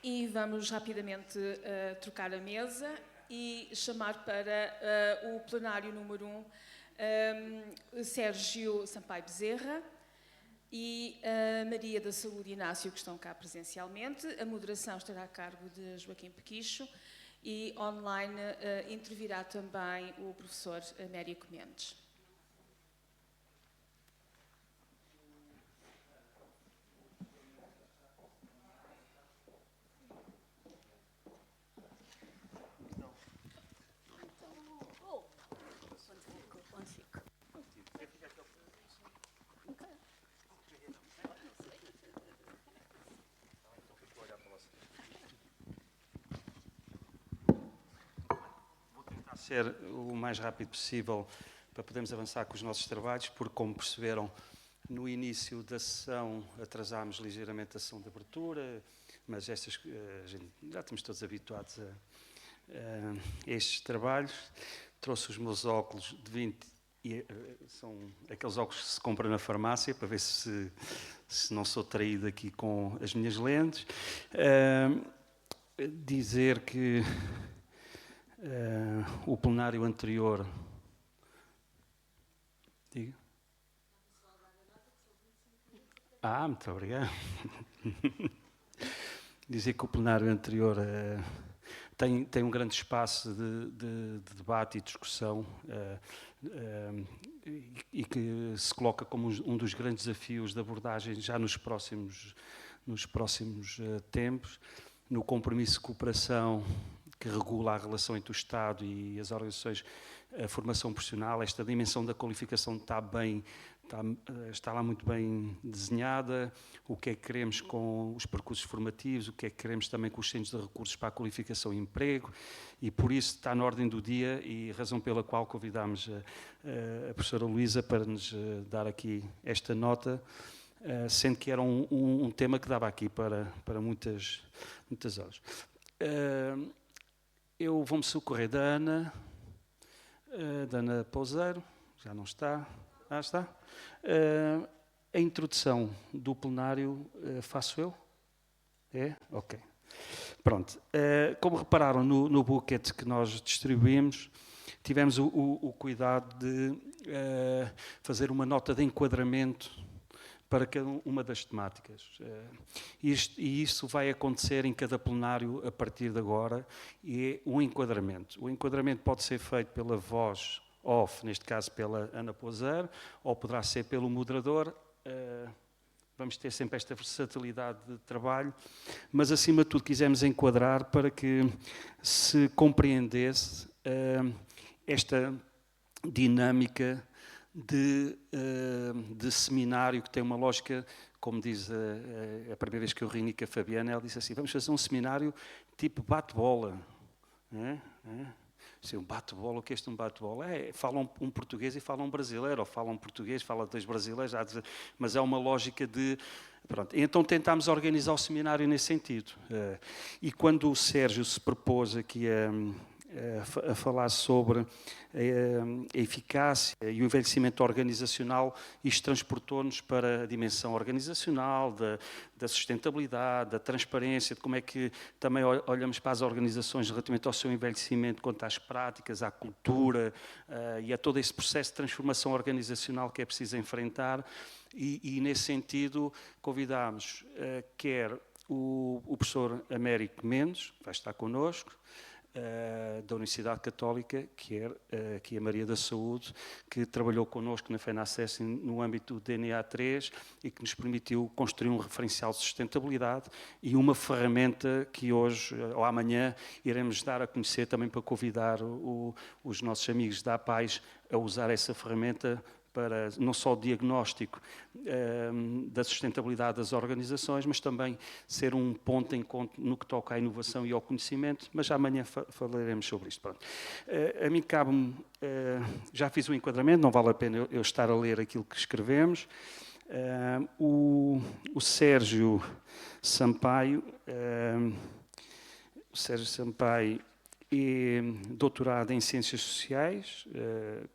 E vamos rapidamente trocar a mesa e chamar para o plenário número 1 Sérgio Sampaio Bezerra e Maria da Saúde Inácio, que estão cá presencialmente. A moderação estará a cargo de Joaquim Pequicho e online intervirá também o professor Américo Mendes. Ser o mais rápido possível para podermos avançar com os nossos trabalhos, porque, como perceberam, no início da sessão atrasámos ligeiramente a sessão de abertura, mas estas, já estamos todos habituados a estes trabalhos. Trouxe os meus óculos de 20, são aqueles óculos que se compram na farmácia, para ver se não sou traído aqui com as minhas lentes. Dizer que o plenário anterior... Diga. Muito obrigado. Dizer que o plenário anterior tem um grande espaço de debate e discussão e que se coloca como um dos grandes desafios de abordagem já nos próximos tempos, no compromisso de cooperação que regula a relação entre o Estado e as organizações, a formação profissional. Esta dimensão da qualificação está lá muito bem desenhada, o que é que queremos com os percursos formativos, o que é que queremos também com os centros de recursos para a qualificação e emprego, e por isso está na ordem do dia, e razão pela qual convidámos a professora Luísa para nos dar aqui esta nota, sendo que era um tema que dava aqui para muitas horas. Eu vou-me socorrer da Ana Pouseiro, já não está. Está. A introdução do plenário faço eu? É? Ok. Pronto. Como repararam no booklet que nós distribuímos, tivemos o cuidado de fazer uma nota de enquadramento para cada uma das temáticas. E isso vai acontecer em cada plenário a partir de agora, e é um enquadramento. O enquadramento pode ser feito pela voz off, neste caso pela Ana Pouseiro, ou poderá ser pelo moderador. Vamos ter sempre esta versatilidade de trabalho, mas acima de tudo quisemos enquadrar para que se compreendesse esta dinâmica de seminário que tem uma lógica, como diz a primeira vez que eu reuni com a Fabiana, ela disse assim: vamos fazer um seminário tipo bate-bola. Um bate-bola, o que é este um bate-bola? Falam um português e falam um brasileiro, ou falam um português, falam dois brasileiros, mas é uma lógica de... Pronto. Então tentámos organizar o seminário nesse sentido. E quando o Sérgio se propôs aqui a falar sobre a eficácia e o envelhecimento organizacional, isto transportou-nos para a dimensão organizacional, da sustentabilidade, da transparência, de como é que também olhamos para as organizações relativamente ao seu envelhecimento, quanto às práticas, à cultura e a todo esse processo de transformação organizacional que é preciso enfrentar. E nesse sentido convidámos quer o professor Américo Mendes, que vai estar connosco, da Universidade Católica, que é aqui a Maria da Saúde, que trabalhou connosco na FENACES no âmbito do DNA3 e que nos permitiu construir um referencial de sustentabilidade e uma ferramenta que hoje ou amanhã iremos dar a conhecer também para convidar os nossos amigos da APAIS a usar essa ferramenta para não só o diagnóstico da sustentabilidade das organizações, mas também ser um ponto de encontro no que toca à inovação e ao conhecimento, mas amanhã falaremos sobre isto. Pronto. A mim cabe-me, já fiz o enquadramento, não vale a pena eu estar a ler aquilo que escrevemos. O Sérgio Sampaio é doutorado em Ciências Sociais,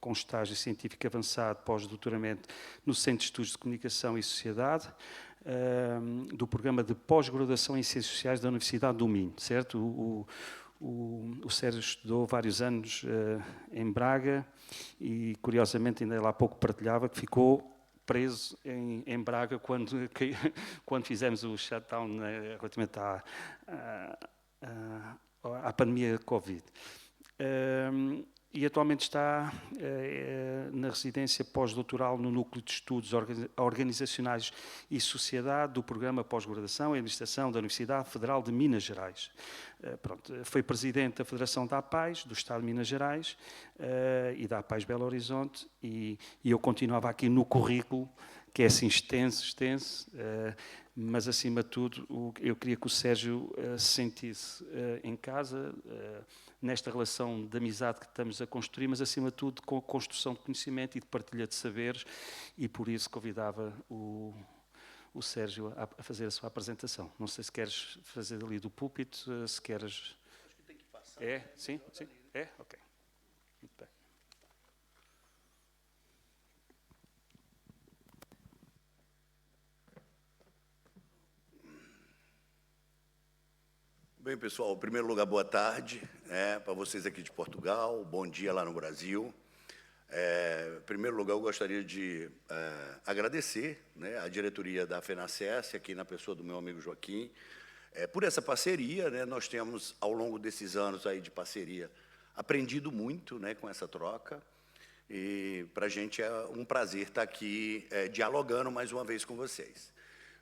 com estágio científico avançado pós-doutoramento no Centro de Estudos de Comunicação e Sociedade, do programa de pós-graduação em Ciências Sociais da Universidade do Minho, certo? O Sérgio estudou vários anos em Braga e, curiosamente, ainda há pouco partilhava que ficou preso em Braga quando fizemos o shutdown, né, relativamente à pandemia Covid. E atualmente está na residência pós-doutoral no Núcleo de Estudos Organizacionais e Sociedade do Programa Pós-Graduação em Administração da Universidade Federal de Minas Gerais. Foi presidente da Federação da APAES, do Estado de Minas Gerais, e da APAES Belo Horizonte, e eu continuava aqui no currículo, que é assim extenso, mas acima de tudo eu queria que o Sérgio se sentisse em casa, nesta relação de amizade que estamos a construir, mas acima de tudo com a construção de conhecimento e de partilha de saberes, e por isso convidava o Sérgio a fazer a sua apresentação. Não sei se queres fazer ali do púlpito, se queres... Acho que tem que passar. É? Sim? Sim? É? Ok. Muito bem. Bem, pessoal, em primeiro lugar, boa tarde para vocês aqui de Portugal, bom dia lá no Brasil. Em primeiro lugar, eu gostaria de agradecer, né, a diretoria da FENACES, aqui na pessoa do meu amigo Joaquim, por essa parceria, né. Nós temos, ao longo desses anos aí de parceria, aprendido muito, né, com essa troca, e para a gente é um prazer estar aqui dialogando mais uma vez com vocês.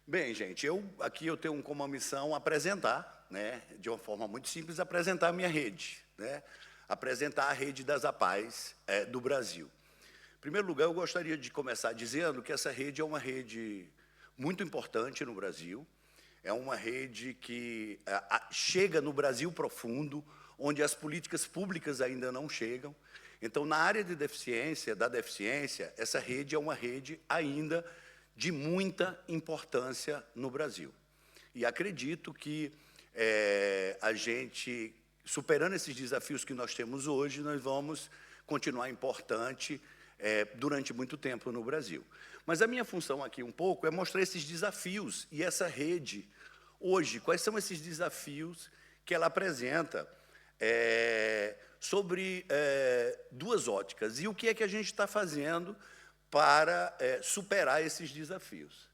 Bem, gente, aqui eu tenho como missão apresentar, né, de uma forma muito simples, apresentar a minha rede, né, apresentar a rede das APAES do Brasil. Em primeiro lugar, eu gostaria de começar dizendo que essa rede é uma rede muito importante no Brasil, é uma rede que chega no Brasil profundo, onde as políticas públicas ainda não chegam. Então, na área de deficiência, essa rede é uma rede ainda de muita importância no Brasil. E acredito que a gente, superando esses desafios que nós temos hoje, nós vamos continuar importante durante muito tempo no Brasil. Mas a minha função aqui um pouco é mostrar esses desafios e essa rede hoje, quais são esses desafios que ela apresenta sobre duas óticas. E o que é que a gente está fazendo para superar esses desafios.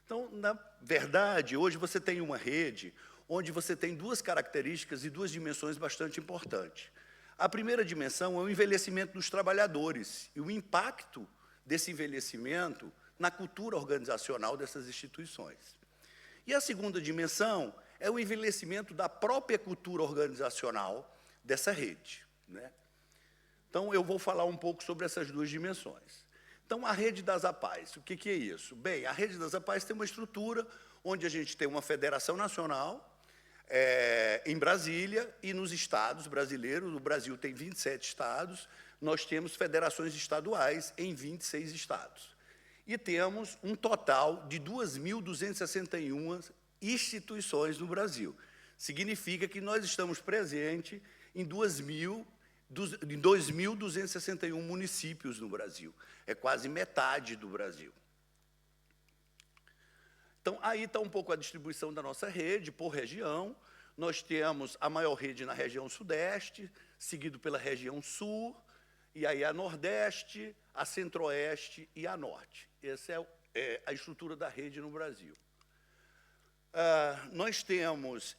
Então, na verdade, hoje você tem uma rede onde você tem duas características e duas dimensões bastante importantes. A primeira dimensão é o envelhecimento dos trabalhadores e o impacto desse envelhecimento na cultura organizacional dessas instituições. E a segunda dimensão é o envelhecimento da própria cultura organizacional dessa rede, né? Então, eu vou falar um pouco sobre essas duas dimensões. Então, a rede das APAES, o que é isso? Bem, a rede das APAES tem uma estrutura onde a gente tem uma federação nacional em Brasília e nos estados brasileiros. O Brasil tem 27 estados, nós temos federações estaduais em 26 estados. E temos um total de 2.261 instituições no Brasil. Significa que nós estamos presentes em 2.261 municípios no Brasil. É quase metade do Brasil. Então, aí está um pouco a distribuição da nossa rede por região. Nós temos a maior rede na região sudeste, seguido pela região sul, e aí a nordeste, a centro-oeste e a norte. Essa é a estrutura da rede no Brasil. Nós temos...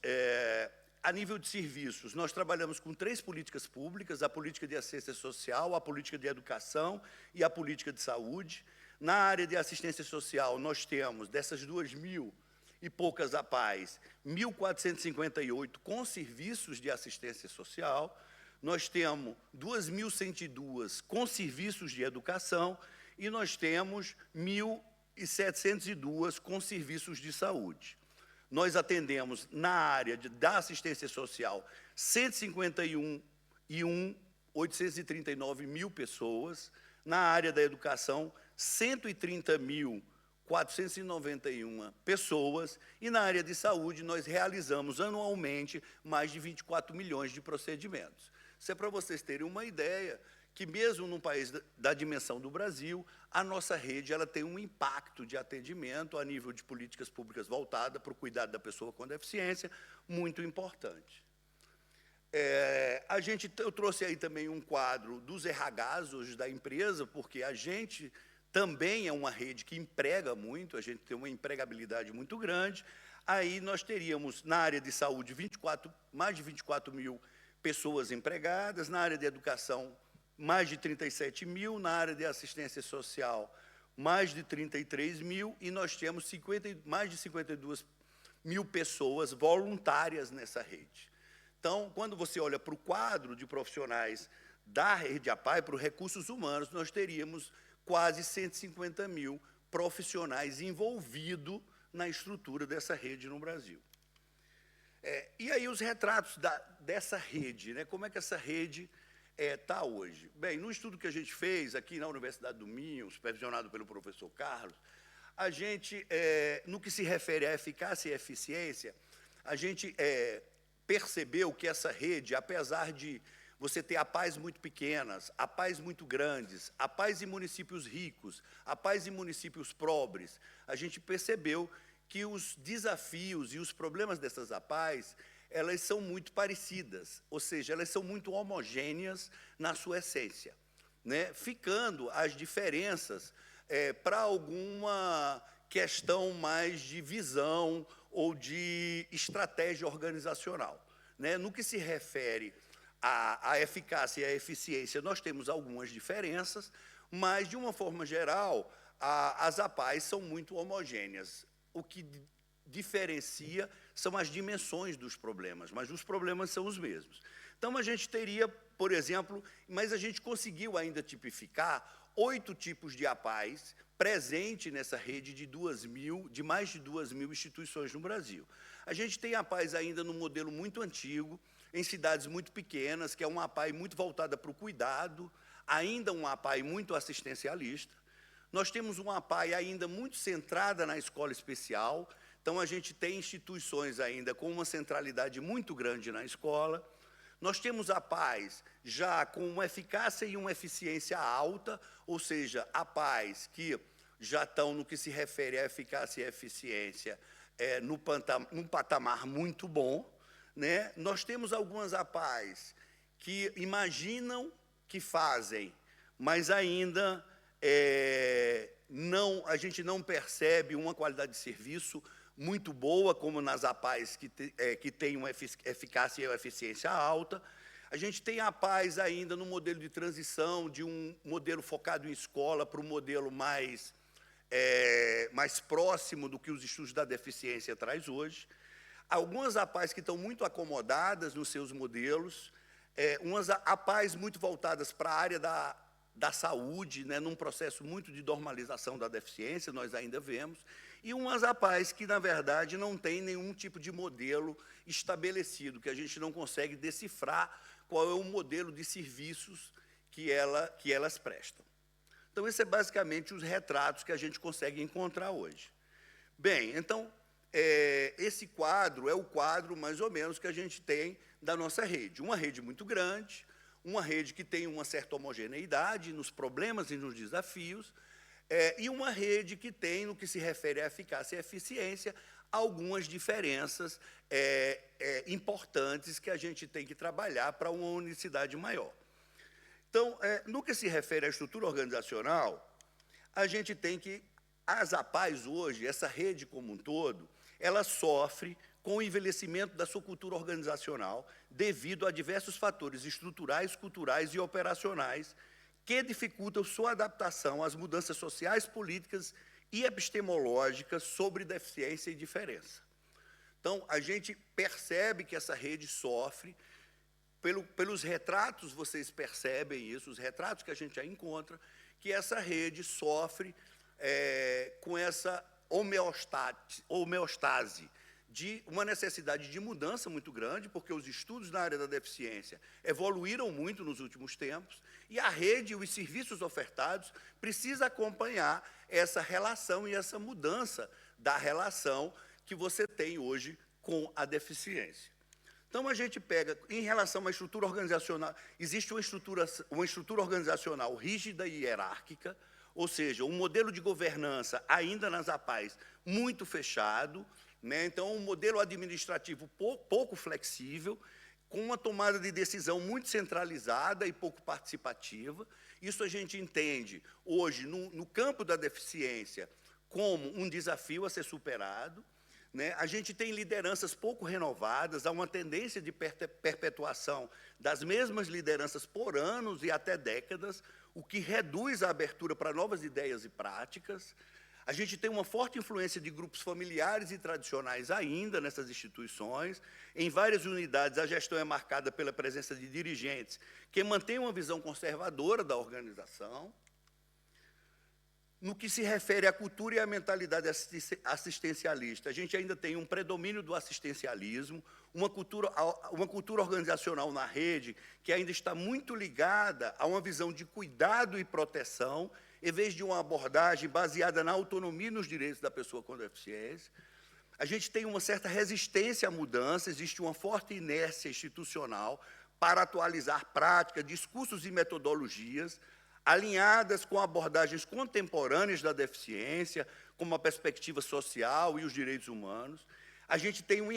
A nível de serviços, nós trabalhamos com 3 políticas públicas: a política de assistência social, a política de educação e a política de saúde. Na área de assistência social, nós temos, dessas 2.000 e poucas APAES, 1.458 com serviços de assistência social. Nós temos 2.102 com serviços de educação e nós temos 1.702 com serviços de saúde. Nós atendemos, na área da assistência social, 151.839 mil pessoas. Na área da educação, 130.491 pessoas. E na área de saúde, nós realizamos anualmente mais de 24 milhões de procedimentos. Isso é para vocês terem uma ideia que, mesmo num país da dimensão do Brasil, a nossa rede ela tem um impacto de atendimento a nível de políticas públicas voltada para o cuidado da pessoa com deficiência, muito importante. Eu trouxe aí também um quadro dos RHs hoje da empresa, porque a gente também é uma rede que emprega muito, a gente tem uma empregabilidade muito grande. Aí nós teríamos, na área de saúde, mais de 24 mil pessoas empregadas, na área de educação, mais de 37 mil, na área de assistência social, mais de 33 mil, e nós temos mais de 52 mil pessoas voluntárias nessa rede. Então, quando você olha para o quadro de profissionais da rede APAE, para os recursos humanos, nós teríamos quase 150 mil profissionais envolvidos na estrutura dessa rede no Brasil. E aí os retratos dessa rede, né? Como é que essa rede está hoje? Bem, no estudo que a gente fez aqui na Universidade do Minho, supervisionado pelo professor Carlos, a gente, no que se refere à eficácia e eficiência, a gente percebeu que essa rede, apesar de você ter APAEs muito pequenas, APAEs muito grandes, APAEs em municípios ricos, APAEs em municípios pobres, a gente percebeu que os desafios e os problemas dessas APAEs, elas são muito parecidas, ou seja, elas são muito homogêneas na sua essência, né? Ficando as diferenças para alguma questão mais de visão ou de estratégia organizacional, né? No que se refere à eficácia e à eficiência, nós temos algumas diferenças, mas, de uma forma geral, as APAEs são muito homogêneas. O que diferencia são as dimensões dos problemas, mas os problemas são os mesmos. Então, a gente teria, por exemplo, mas a gente conseguiu ainda tipificar 8 tipos de APAEs presentes nessa rede de mais de 2.000 instituições no Brasil. A gente tem APAEs ainda num modelo muito antigo, em cidades muito pequenas, que é uma APAE muito voltada para o cuidado, ainda uma APAE muito assistencialista. Nós temos uma APAE ainda muito centrada na escola especial, então a gente tem instituições ainda com uma centralidade muito grande na escola. Nós temos APAEs já com uma eficácia e uma eficiência alta, ou seja, APAEs que já estão no que se refere à eficácia e à eficiência num patamar muito bom, né? Nós temos algumas APAEs que imaginam que fazem, mas ainda a gente não percebe uma qualidade de serviço muito boa, como nas APAEs que têm uma eficácia e uma eficiência alta. A gente tem APAEs ainda no modelo de transição, de um modelo focado em escola para um modelo mais próximo do que os estudos da deficiência traz hoje. Algumas APAEs que estão muito acomodadas nos seus modelos, umas APAEs muito voltadas para a área da saúde, né, num processo muito de normalização da deficiência, nós ainda vemos, e umas APAEs que, na verdade, não têm nenhum tipo de modelo estabelecido, que a gente não consegue decifrar qual é o modelo de serviços que elas prestam. Então, esse é basicamente os retratos que a gente consegue encontrar hoje. Bem, então, esse quadro é o quadro, mais ou menos, que a gente tem da nossa rede. Uma rede muito grande, uma rede que tem uma certa homogeneidade nos problemas e nos desafios, e uma rede que tem, no que se refere à eficácia e eficiência, algumas diferenças importantes que a gente tem que trabalhar para uma unicidade maior. Então, no que se refere à estrutura organizacional, a gente tem que, as APAEs hoje, essa rede como um todo, ela sofre com o envelhecimento da sua cultura organizacional devido a diversos fatores estruturais, culturais e operacionais que dificultam sua adaptação às mudanças sociais, políticas e epistemológicas sobre deficiência e diferença. Então, a gente percebe que essa rede sofre, pelos retratos vocês percebem isso, os retratos que a gente já encontra, que essa rede sofre com essa homeostase, de uma necessidade de mudança muito grande, porque os estudos na área da deficiência evoluíram muito nos últimos tempos, e a rede e os serviços ofertados precisam acompanhar essa relação e essa mudança da relação que você tem hoje com a deficiência. Então, a gente pega, em relação à estrutura organizacional, existe uma estrutura organizacional rígida e hierárquica, ou seja, um modelo de governança, ainda nas APAES, muito fechado, né? Então, um modelo administrativo pouco flexível, com uma tomada de decisão muito centralizada e pouco participativa. Isso a gente entende, hoje, no campo da deficiência, como um desafio a ser superado, né? A gente tem lideranças pouco renovadas, há uma tendência de perpetuação das mesmas lideranças por anos e até décadas, o que reduz a abertura para novas ideias e práticas. A gente tem uma forte influência de grupos familiares e tradicionais ainda nessas instituições. Em várias unidades, a gestão é marcada pela presença de dirigentes que mantêm uma visão conservadora da organização. No que se refere à cultura e à mentalidade assistencialista, a gente ainda tem um predomínio do assistencialismo, uma cultura organizacional na rede que ainda está muito ligada a uma visão de cuidado e proteção, em vez de uma abordagem baseada na autonomia e nos direitos da pessoa com deficiência. A gente tem uma certa resistência à mudança, existe uma forte inércia institucional para atualizar práticas, discursos e metodologias, alinhadas com abordagens contemporâneas da deficiência, como a perspectiva social e os direitos humanos. A gente tem um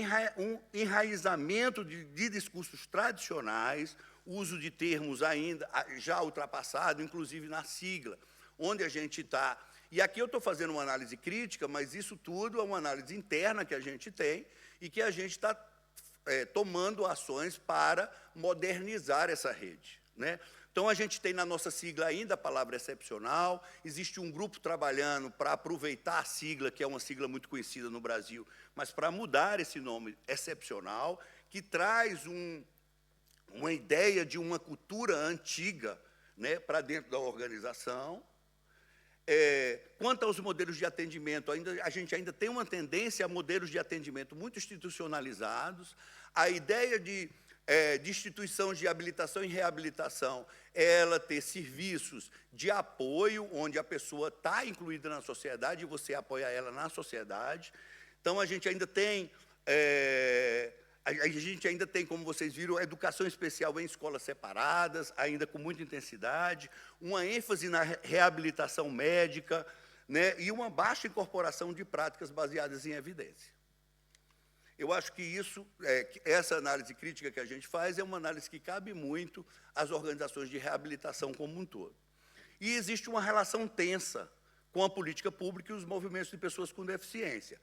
enraizamento de discursos tradicionais, o uso de termos ainda já ultrapassado, inclusive na sigla, onde a gente está. E aqui eu estou fazendo uma análise crítica, mas isso tudo é uma análise interna que a gente tem e que a gente está tomando ações para modernizar essa rede, né? Então, a gente tem na nossa sigla ainda a palavra excepcional, existe um grupo trabalhando para aproveitar a sigla, que é uma sigla muito conhecida no Brasil, mas para mudar esse nome excepcional, que traz uma ideia de uma cultura antiga, né, para dentro da organização. Quanto aos modelos de atendimento, a gente ainda tem uma tendência a modelos de atendimento muito institucionalizados. A ideia de instituição de habilitação e reabilitação, ela ter serviços de apoio, onde a pessoa está incluída na sociedade e você apoia ela na sociedade. Então, a gente ainda tem, como vocês viram, educação especial em escolas separadas, ainda com muita intensidade, uma ênfase na reabilitação médica, né, e uma baixa incorporação de práticas baseadas em evidência. Eu acho que essa análise crítica que a gente faz é uma análise que cabe muito às organizações de reabilitação como um todo. E existe uma relação tensa com a política pública e os movimentos de pessoas com deficiência.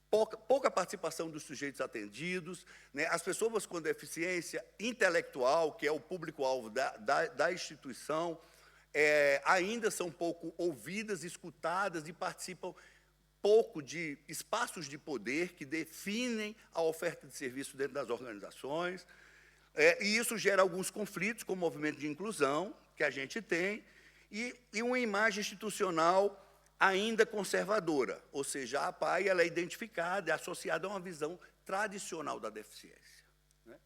Pouca participação dos sujeitos atendidos, né? As pessoas com deficiência intelectual, que é o público-alvo da instituição, ainda são pouco ouvidas, escutadas e participam pouco de espaços de poder que definem a oferta de serviço dentro das organizações, e isso gera alguns conflitos com o movimento de inclusão que a gente tem, e uma imagem institucional ainda conservadora, ou seja, a APAE ela é identificada, é associada a uma visão tradicional da deficiência, né?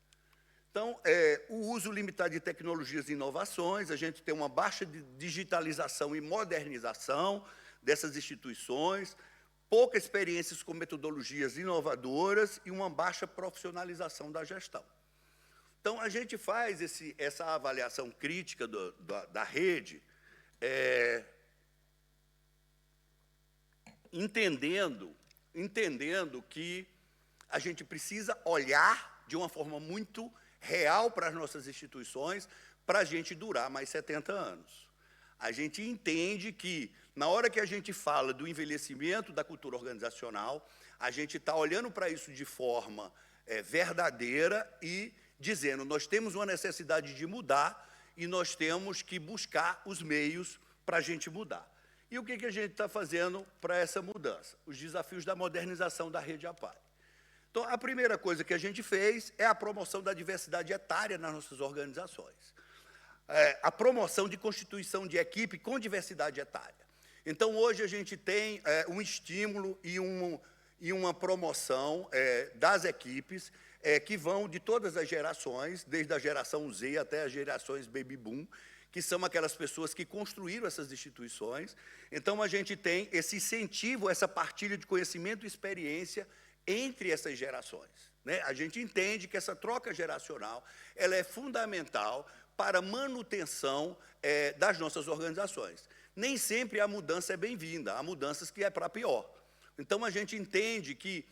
Então, o uso limitado de tecnologias e inovações, a gente tem uma baixa de digitalização e modernização dessas instituições, poucas experiências com metodologias inovadoras e uma baixa profissionalização da gestão. Então, a gente faz essa avaliação crítica da rede, entendendo que a gente precisa olhar de uma forma muito real para as nossas instituições para a gente durar mais 70 anos. A gente entende que, na hora que a gente fala do envelhecimento da cultura organizacional, a gente está olhando para isso de forma verdadeira e dizendo, nós temos uma necessidade de mudar e nós temos que buscar os meios para a gente mudar. E o que a gente está fazendo para essa mudança? Os desafios da modernização da rede APAE. Então, a primeira coisa que a gente fez é a promoção da diversidade etária nas nossas organizações. A promoção de constituição de equipe com diversidade etária. Então, hoje, a gente tem um estímulo e uma promoção das equipes que vão de todas as gerações, desde a geração Z até as gerações Baby Boom, que são aquelas pessoas que construíram essas instituições. Então, a gente tem esse incentivo, essa partilha de conhecimento e experiência entre essas gerações, né? A gente entende que essa troca geracional ela é fundamental para a manutenção das nossas organizações. Nem sempre a mudança é bem-vinda, há mudanças que é para pior. Então, a gente entende que,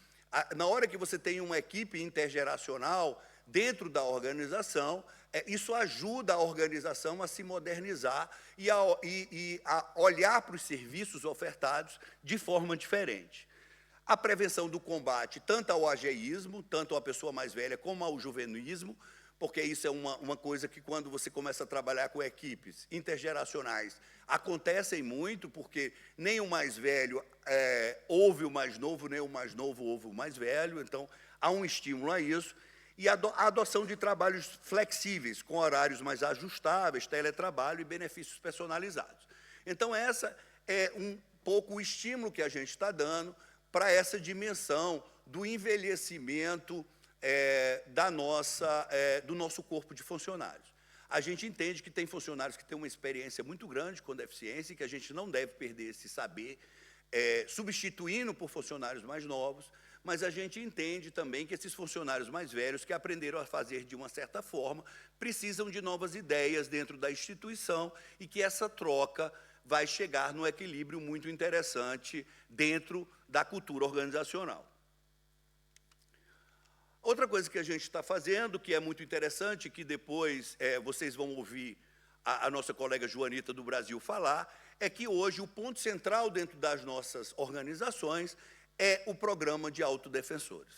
na hora que você tem uma equipe intergeracional dentro da organização, isso ajuda a organização a se modernizar e a olhar para os serviços ofertados de forma diferente. A prevenção do combate, tanto ao ageísmo, tanto à pessoa mais velha, como ao juvenismo, porque isso é uma coisa que, quando você começa a trabalhar com equipes intergeracionais, acontecem muito, porque nem o mais velho ouve o mais novo, nem o mais novo ouve o mais velho, então há um estímulo a isso. E a adoção de trabalhos flexíveis, com horários mais ajustáveis, teletrabalho e benefícios personalizados. Então, essa é um pouco o estímulo que a gente está dando para essa dimensão do envelhecimento do nosso corpo de funcionários. A gente entende que tem funcionários que têm uma experiência muito grande com deficiência e que a gente não deve perder esse saber, substituindo por funcionários mais novos, mas a gente entende também que esses funcionários mais velhos, que aprenderam a fazer de uma certa forma, precisam de novas ideias dentro da instituição e que essa troca vai chegar num equilíbrio muito interessante dentro da cultura organizacional. Outra coisa que a gente está fazendo, que é muito interessante, que depois vocês vão ouvir a nossa colega Joanita do Brasil falar, é que hoje o ponto central dentro das nossas organizações é o programa de autodefensores.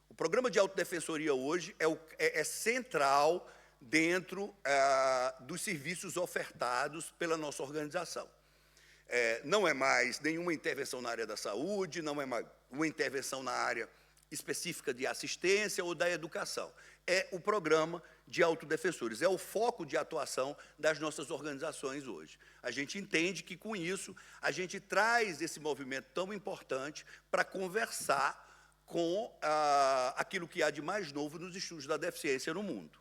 O programa de autodefensoria hoje é central dentro dos serviços ofertados pela nossa organização. Não é mais nenhuma intervenção na área da saúde, não é mais uma intervenção na área específica de assistência ou da educação. É o programa de autodefensores, é o foco de atuação das nossas organizações hoje. A gente entende que, com isso, a gente traz esse movimento tão importante para conversar com aquilo que há de mais novo nos estudos da deficiência no mundo.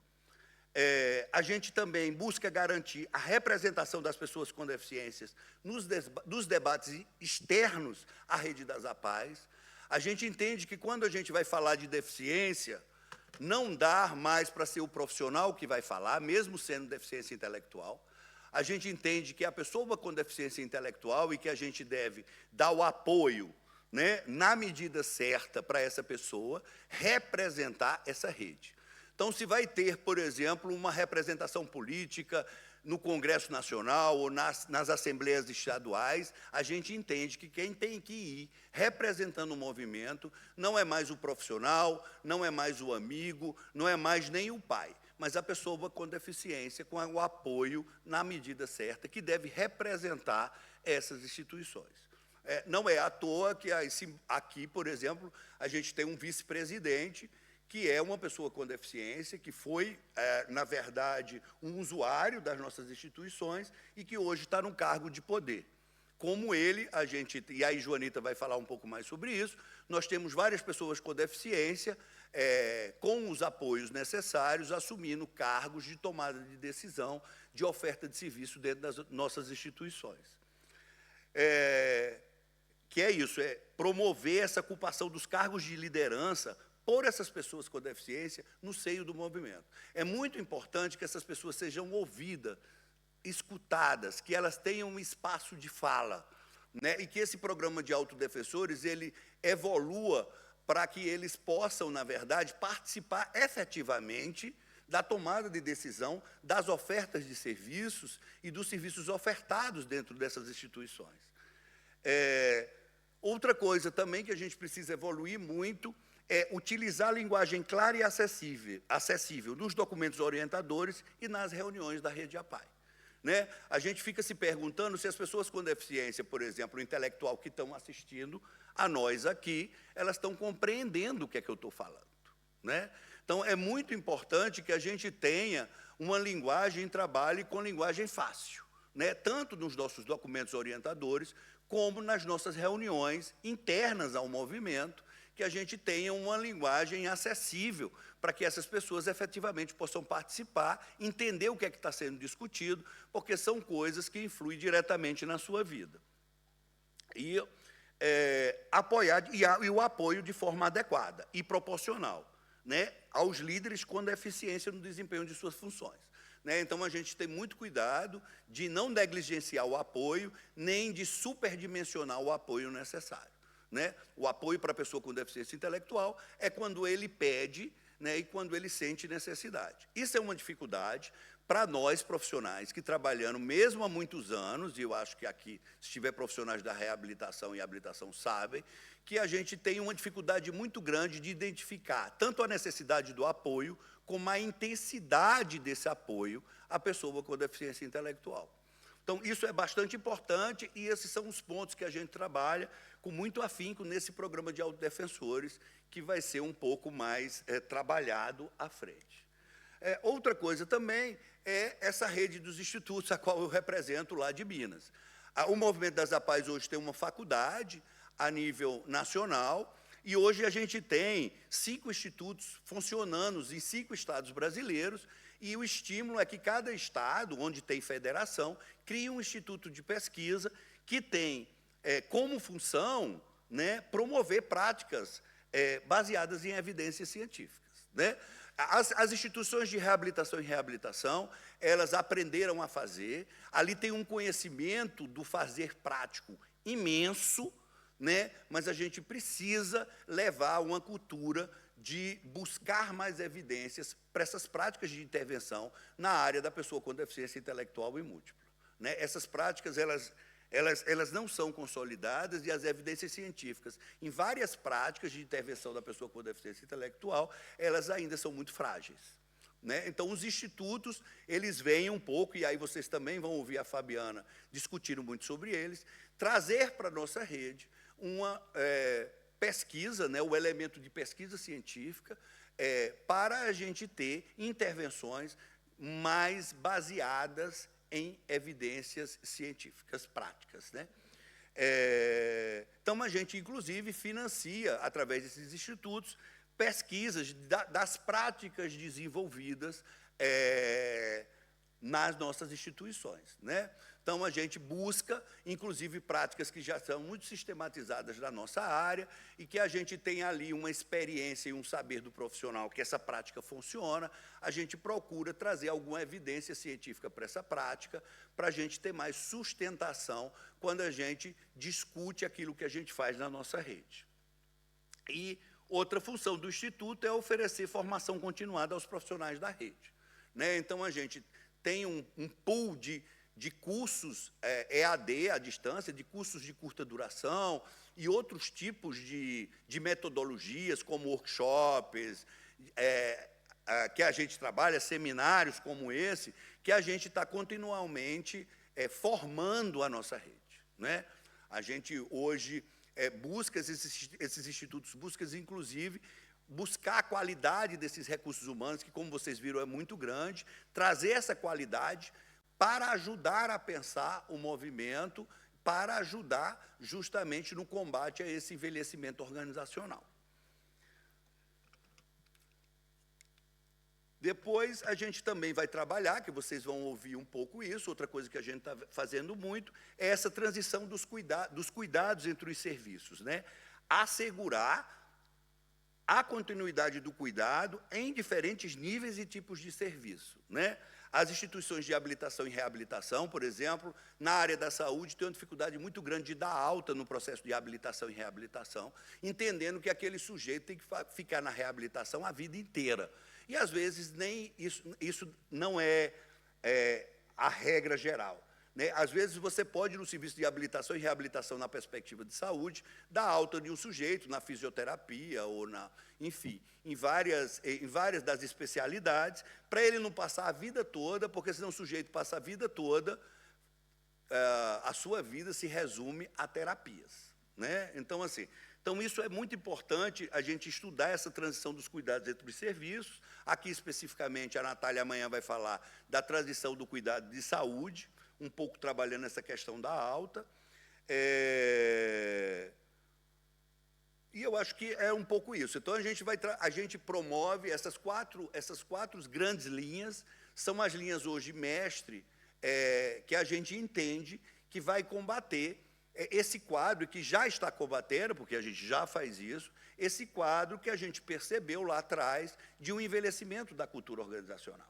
A gente também busca garantir a representação das pessoas com deficiências nos debates externos à rede das APAES. A gente entende que, quando a gente vai falar de deficiência, não dá mais para ser o profissional que vai falar, mesmo sendo deficiência intelectual. A gente entende que a pessoa com deficiência intelectual e que a gente deve dar o apoio, né, na medida certa para essa pessoa representar essa rede. Então, se vai ter, por exemplo, uma representação política no Congresso Nacional ou nas assembleias estaduais, a gente entende que quem tem que ir representando o movimento não é mais o profissional, não é mais o amigo, não é mais nem o pai, mas a pessoa com deficiência, com o apoio na medida certa, que deve representar essas instituições. Não é à toa que aqui, por exemplo, a gente tem um vice-presidente que é uma pessoa com deficiência, que foi, na verdade, um usuário das nossas instituições e que hoje está num cargo de poder. Como ele, e aí Joanita vai falar um pouco mais sobre isso, nós temos várias pessoas com deficiência, com os apoios necessários, assumindo cargos de tomada de decisão, de oferta de serviço dentro das nossas instituições. Que é isso, promover essa ocupação dos cargos de liderança por essas pessoas com deficiência no seio do movimento. É muito importante que essas pessoas sejam ouvidas, escutadas, que elas tenham um espaço de fala, né? E que esse programa de autodefensores ele evolua para que eles possam, na verdade, participar efetivamente da tomada de decisão das ofertas de serviços e dos serviços ofertados dentro dessas instituições. Outra coisa também que a gente precisa evoluir muito é utilizar a linguagem clara e acessível nos documentos orientadores e nas reuniões da rede APAE. Né? A gente fica se perguntando se as pessoas com deficiência, por exemplo, o intelectual que estão assistindo a nós aqui, elas estão compreendendo o que é que eu estou falando. Né? Então, é muito importante que a gente tenha uma linguagem, trabalhe com linguagem fácil, né? Tanto nos nossos documentos orientadores, como nas nossas reuniões internas ao movimento, que a gente tenha uma linguagem acessível para que essas pessoas efetivamente possam participar, entender o que é que está sendo discutido, porque são coisas que influem diretamente na sua vida. E apoiar e o apoio de forma adequada e proporcional, né, aos líderes com deficiência no desempenho de suas funções. Né? Então, a gente tem muito cuidado de não negligenciar o apoio, nem de superdimensionar o apoio necessário. Né? O apoio para a pessoa com deficiência intelectual é quando ele pede, né, e quando ele sente necessidade. Isso é uma dificuldade para nós, profissionais, que trabalhamos mesmo há muitos anos, e eu acho que aqui, se tiver profissionais da reabilitação e habilitação, sabem, que a gente tem uma dificuldade muito grande de identificar tanto a necessidade do apoio, como a intensidade desse apoio à pessoa com deficiência intelectual. Então, isso é bastante importante, e esses são os pontos que a gente trabalha com muito afinco nesse programa de autodefensores, que vai ser um pouco mais trabalhado à frente. Outra coisa também é essa rede dos institutos, a qual eu represento lá de Minas. O Movimento das APAES hoje tem uma faculdade a nível nacional, e hoje a gente tem 5 institutos funcionando em 5 estados brasileiros, e o estímulo é que cada estado, onde tem federação, crie um instituto de pesquisa que tem como função, né, promover práticas baseadas em evidências científicas. Né? As instituições de reabilitação e reabilitação, elas aprenderam a fazer, ali tem um conhecimento do fazer prático imenso, né? Mas a gente precisa levar uma cultura de buscar mais evidências para essas práticas de intervenção na área da pessoa com deficiência intelectual e múltipla. Né? Essas práticas, elas não são consolidadas, e as evidências científicas, em várias práticas de intervenção da pessoa com deficiência intelectual, elas ainda são muito frágeis. Né? Então, os institutos, eles vêm um pouco, e aí vocês também vão ouvir a Fabiana discutindo muito sobre eles, trazer para a nossa rede uma pesquisa, né, o elemento de pesquisa científica, para a gente ter intervenções mais baseadas em evidências científicas práticas. Né? Então, a gente, inclusive, financia, através desses institutos, pesquisas das práticas desenvolvidas nas nossas instituições. Né? Então, a gente busca, inclusive, práticas que já são muito sistematizadas na nossa área, e que a gente tem ali uma experiência e um saber do profissional que essa prática funciona, a gente procura trazer alguma evidência científica para essa prática, para a gente ter mais sustentação quando a gente discute aquilo que a gente faz na nossa rede. E outra função do Instituto é oferecer formação continuada aos profissionais da rede. Né? Então, a gente tem um pool de cursos EAD, à distância, de cursos de curta duração e outros tipos de metodologias, como workshops, que a gente trabalha, seminários como esse, que a gente está continuamente formando a nossa rede. Né? A gente, hoje, busca esses institutos, busca, inclusive, buscar a qualidade desses recursos humanos, que, como vocês viram, é muito grande, trazer essa qualidade para ajudar a pensar o movimento, para ajudar justamente no combate a esse envelhecimento organizacional. Depois, a gente também vai trabalhar, que vocês vão ouvir um pouco isso, outra coisa que a gente está fazendo muito, é essa transição dos cuidados entre os serviços. Né? Assegurar a continuidade do cuidado em diferentes níveis e tipos de serviço. Né? As instituições de habilitação e reabilitação, por exemplo, na área da saúde, têm uma dificuldade muito grande de dar alta no processo de habilitação e reabilitação, entendendo que aquele sujeito tem que ficar na reabilitação a vida inteira. E, às vezes, nem isso não é a regra geral. Né? Às vezes, você pode, no serviço de habilitação e reabilitação na perspectiva de saúde, dar alta de um sujeito na fisioterapia ou enfim, em várias das especialidades, para ele não passar a vida toda, porque senão o sujeito passa a vida toda, a sua vida se resume a terapias. Né? Então, isso é muito importante, a gente estudar essa transição dos cuidados entre os serviços. Aqui, especificamente, a Natália amanhã vai falar da transição do cuidado de saúde, um pouco trabalhando essa questão da alta. E eu acho que é um pouco isso. Então, a gente promove essas quatro grandes linhas, são as linhas hoje mestre, que a gente entende que vai combater esse quadro que já está combatendo, porque a gente já faz isso, esse quadro que a gente percebeu lá atrás de um envelhecimento da cultura organizacional.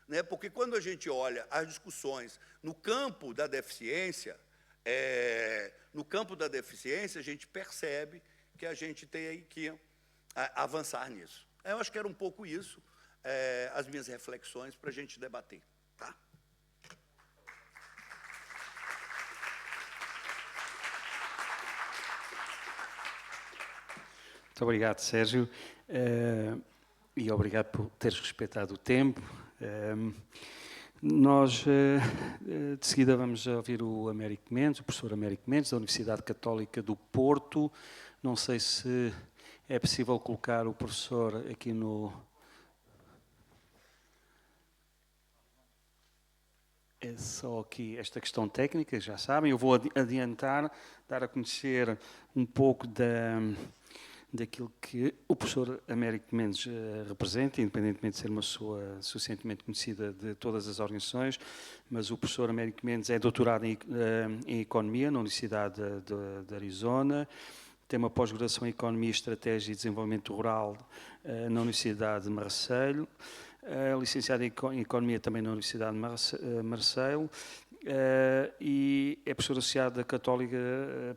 Né? Porque quando a gente olha as discussões no campo da deficiência, a gente percebe que a gente tem que avançar nisso. Eu acho que era um pouco isso, as minhas reflexões para a gente debater. Tá? Muito obrigado, Sérgio, e obrigado por teres respeitado o tempo. Nós, de seguida, vamos ouvir o Américo Mendes, o professor Américo Mendes, da Universidade Católica do Porto. Não sei se é possível colocar o professor aqui no... É só aqui esta questão técnica, já sabem. Eu vou adiantar, dar a conhecer um pouco daquilo que o professor Américo Mendes representa, independentemente de ser uma pessoa suficientemente conhecida de todas as organizações, mas o professor Américo Mendes é doutorado em Economia na Universidade de Arizona, tem uma pós-graduação em Economia, Estratégia e Desenvolvimento Rural na Universidade de Marselha, licenciado em Economia também na Universidade de Marselha, e é professor associado da Católica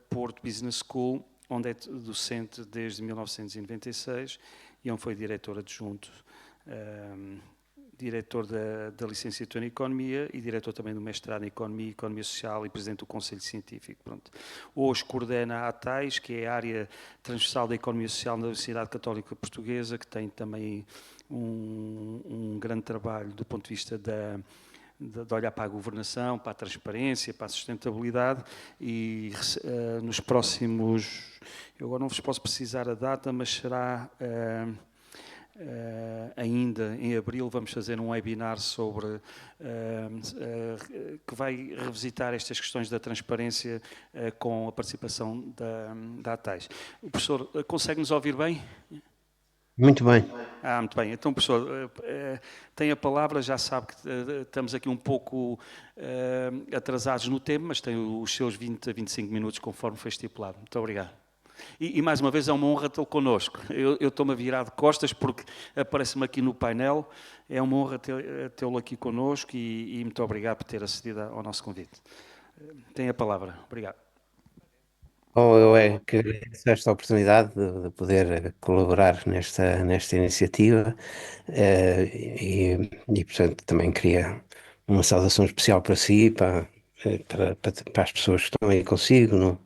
Porto Business School, onde é docente desde 1996 e onde foi diretor adjunto, diretor da licenciatura em Economia e diretor também do mestrado em Economia, Economia Social e presidente do Conselho Científico. Pronto. Hoje coordena a ATAIS, que é a área transversal da Economia Social na Universidade Católica Portuguesa, que tem também um grande trabalho do ponto de vista de olhar para a governação, para a transparência, para a sustentabilidade e nos próximos, eu agora não vos posso precisar a data, mas será ainda em abril, vamos fazer um webinar sobre que vai revisitar estas questões da transparência com a participação da ATAIS. O professor consegue-nos ouvir bem? Muito bem. Muito bem. Então, professor, tem a palavra, já sabe que estamos aqui um pouco atrasados no tempo, mas tem os seus 20 a 25 minutos, conforme foi estipulado. Muito obrigado. E mais uma vez, é uma honra tê-lo connosco. Eu estou-me a virar de costas porque aparece-me aqui no painel. É uma honra tê-lo aqui connosco e muito obrigado por ter acedido ao nosso convite. Tem a palavra. Obrigado. Eu é que agradeço esta oportunidade de poder colaborar nesta iniciativa portanto, também queria uma saudação especial para si, para as pessoas que estão aí consigo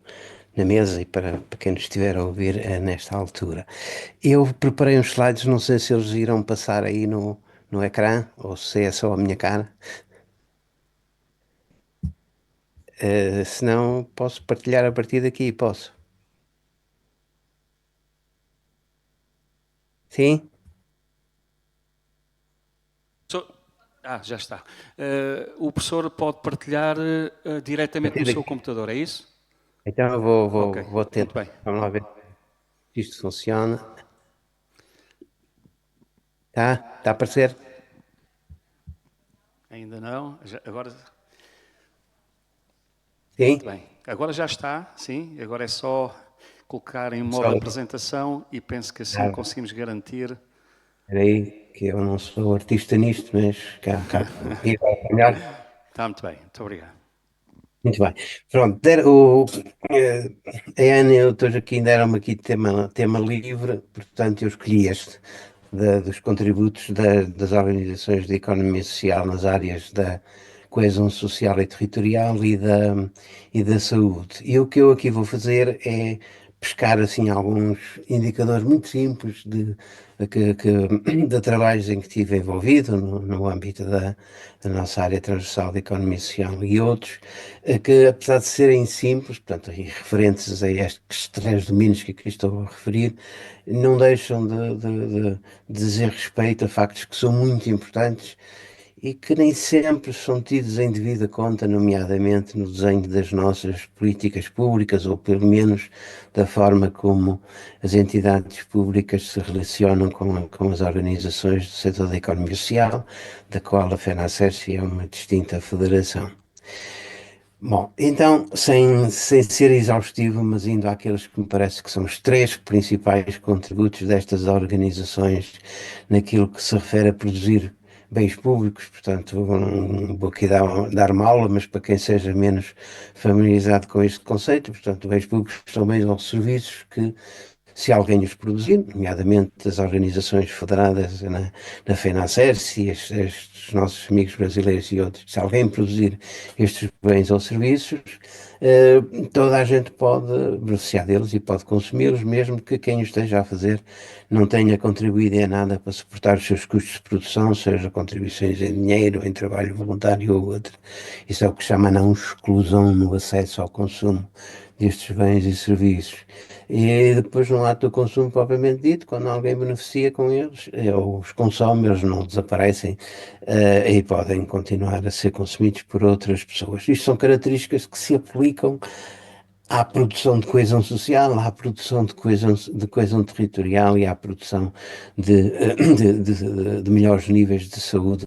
na mesa e para quem nos estiver a ouvir nesta altura. Eu preparei uns slides, não sei se eles irão passar aí no ecrã ou se é só a minha cara. Se não, posso partilhar a partir daqui, posso? Sim? Já está. O professor pode partilhar diretamente no seu computador, é isso? Então eu vou tentar. Muito bem. Vamos lá ver se isto funciona. Está a aparecer? Ainda não. Agora... Sim? Muito bem. Agora já está, sim. Agora é só colocar em modo de apresentação e penso que assim conseguimos garantir. Espera aí, que eu não sou artista nisto, mas cá. Está muito bem. Muito obrigado. Muito bem. Pronto, a Ana e o Joaquim deram-me aqui tema livre, portanto eu escolhi este, dos contributos das organizações de economia social nas áreas da coesão social e territorial e da saúde. E o que eu aqui vou fazer é pescar assim alguns indicadores muito simples de trabalhos em que estive envolvido no âmbito da nossa área transversal de economia social e outros, que apesar de serem simples, portanto, e referentes a estes três domínios que aqui estou a referir, não deixam de dizer respeito a factos que são muito importantes e que nem sempre são tidos em devida conta, nomeadamente no desenho das nossas políticas públicas, ou pelo menos da forma como as entidades públicas se relacionam com as organizações do setor da economia social, da qual a FENASSERSI é uma distinta federação. Bom, então, sem ser exaustivo, mas indo àqueles que me parece que são os três principais contributos destas organizações naquilo que se refere a produzir bens públicos, portanto, não vou aqui dar uma aula, mas para quem seja menos familiarizado com este conceito, portanto, bens públicos são bens ou serviços que se alguém os produzir, nomeadamente as organizações federadas na FENACER, se estes nossos amigos brasileiros e outros, se alguém produzir estes bens ou serviços, eh, toda a gente pode beneficiar deles e pode consumi-los, mesmo que quem o esteja a fazer não tenha contribuído em nada para suportar os seus custos de produção, seja contribuições em dinheiro, em trabalho voluntário ou outro. Isso é o que chama não exclusão no acesso ao consumo destes bens e serviços. E depois, no ato do consumo propriamente dito, quando alguém beneficia com eles, ou os consome, eles não desaparecem, e podem continuar a ser consumidos por outras pessoas. Isto são características que se aplicam à produção de coesão social, à produção de coesão territorial e à produção de melhores níveis de saúde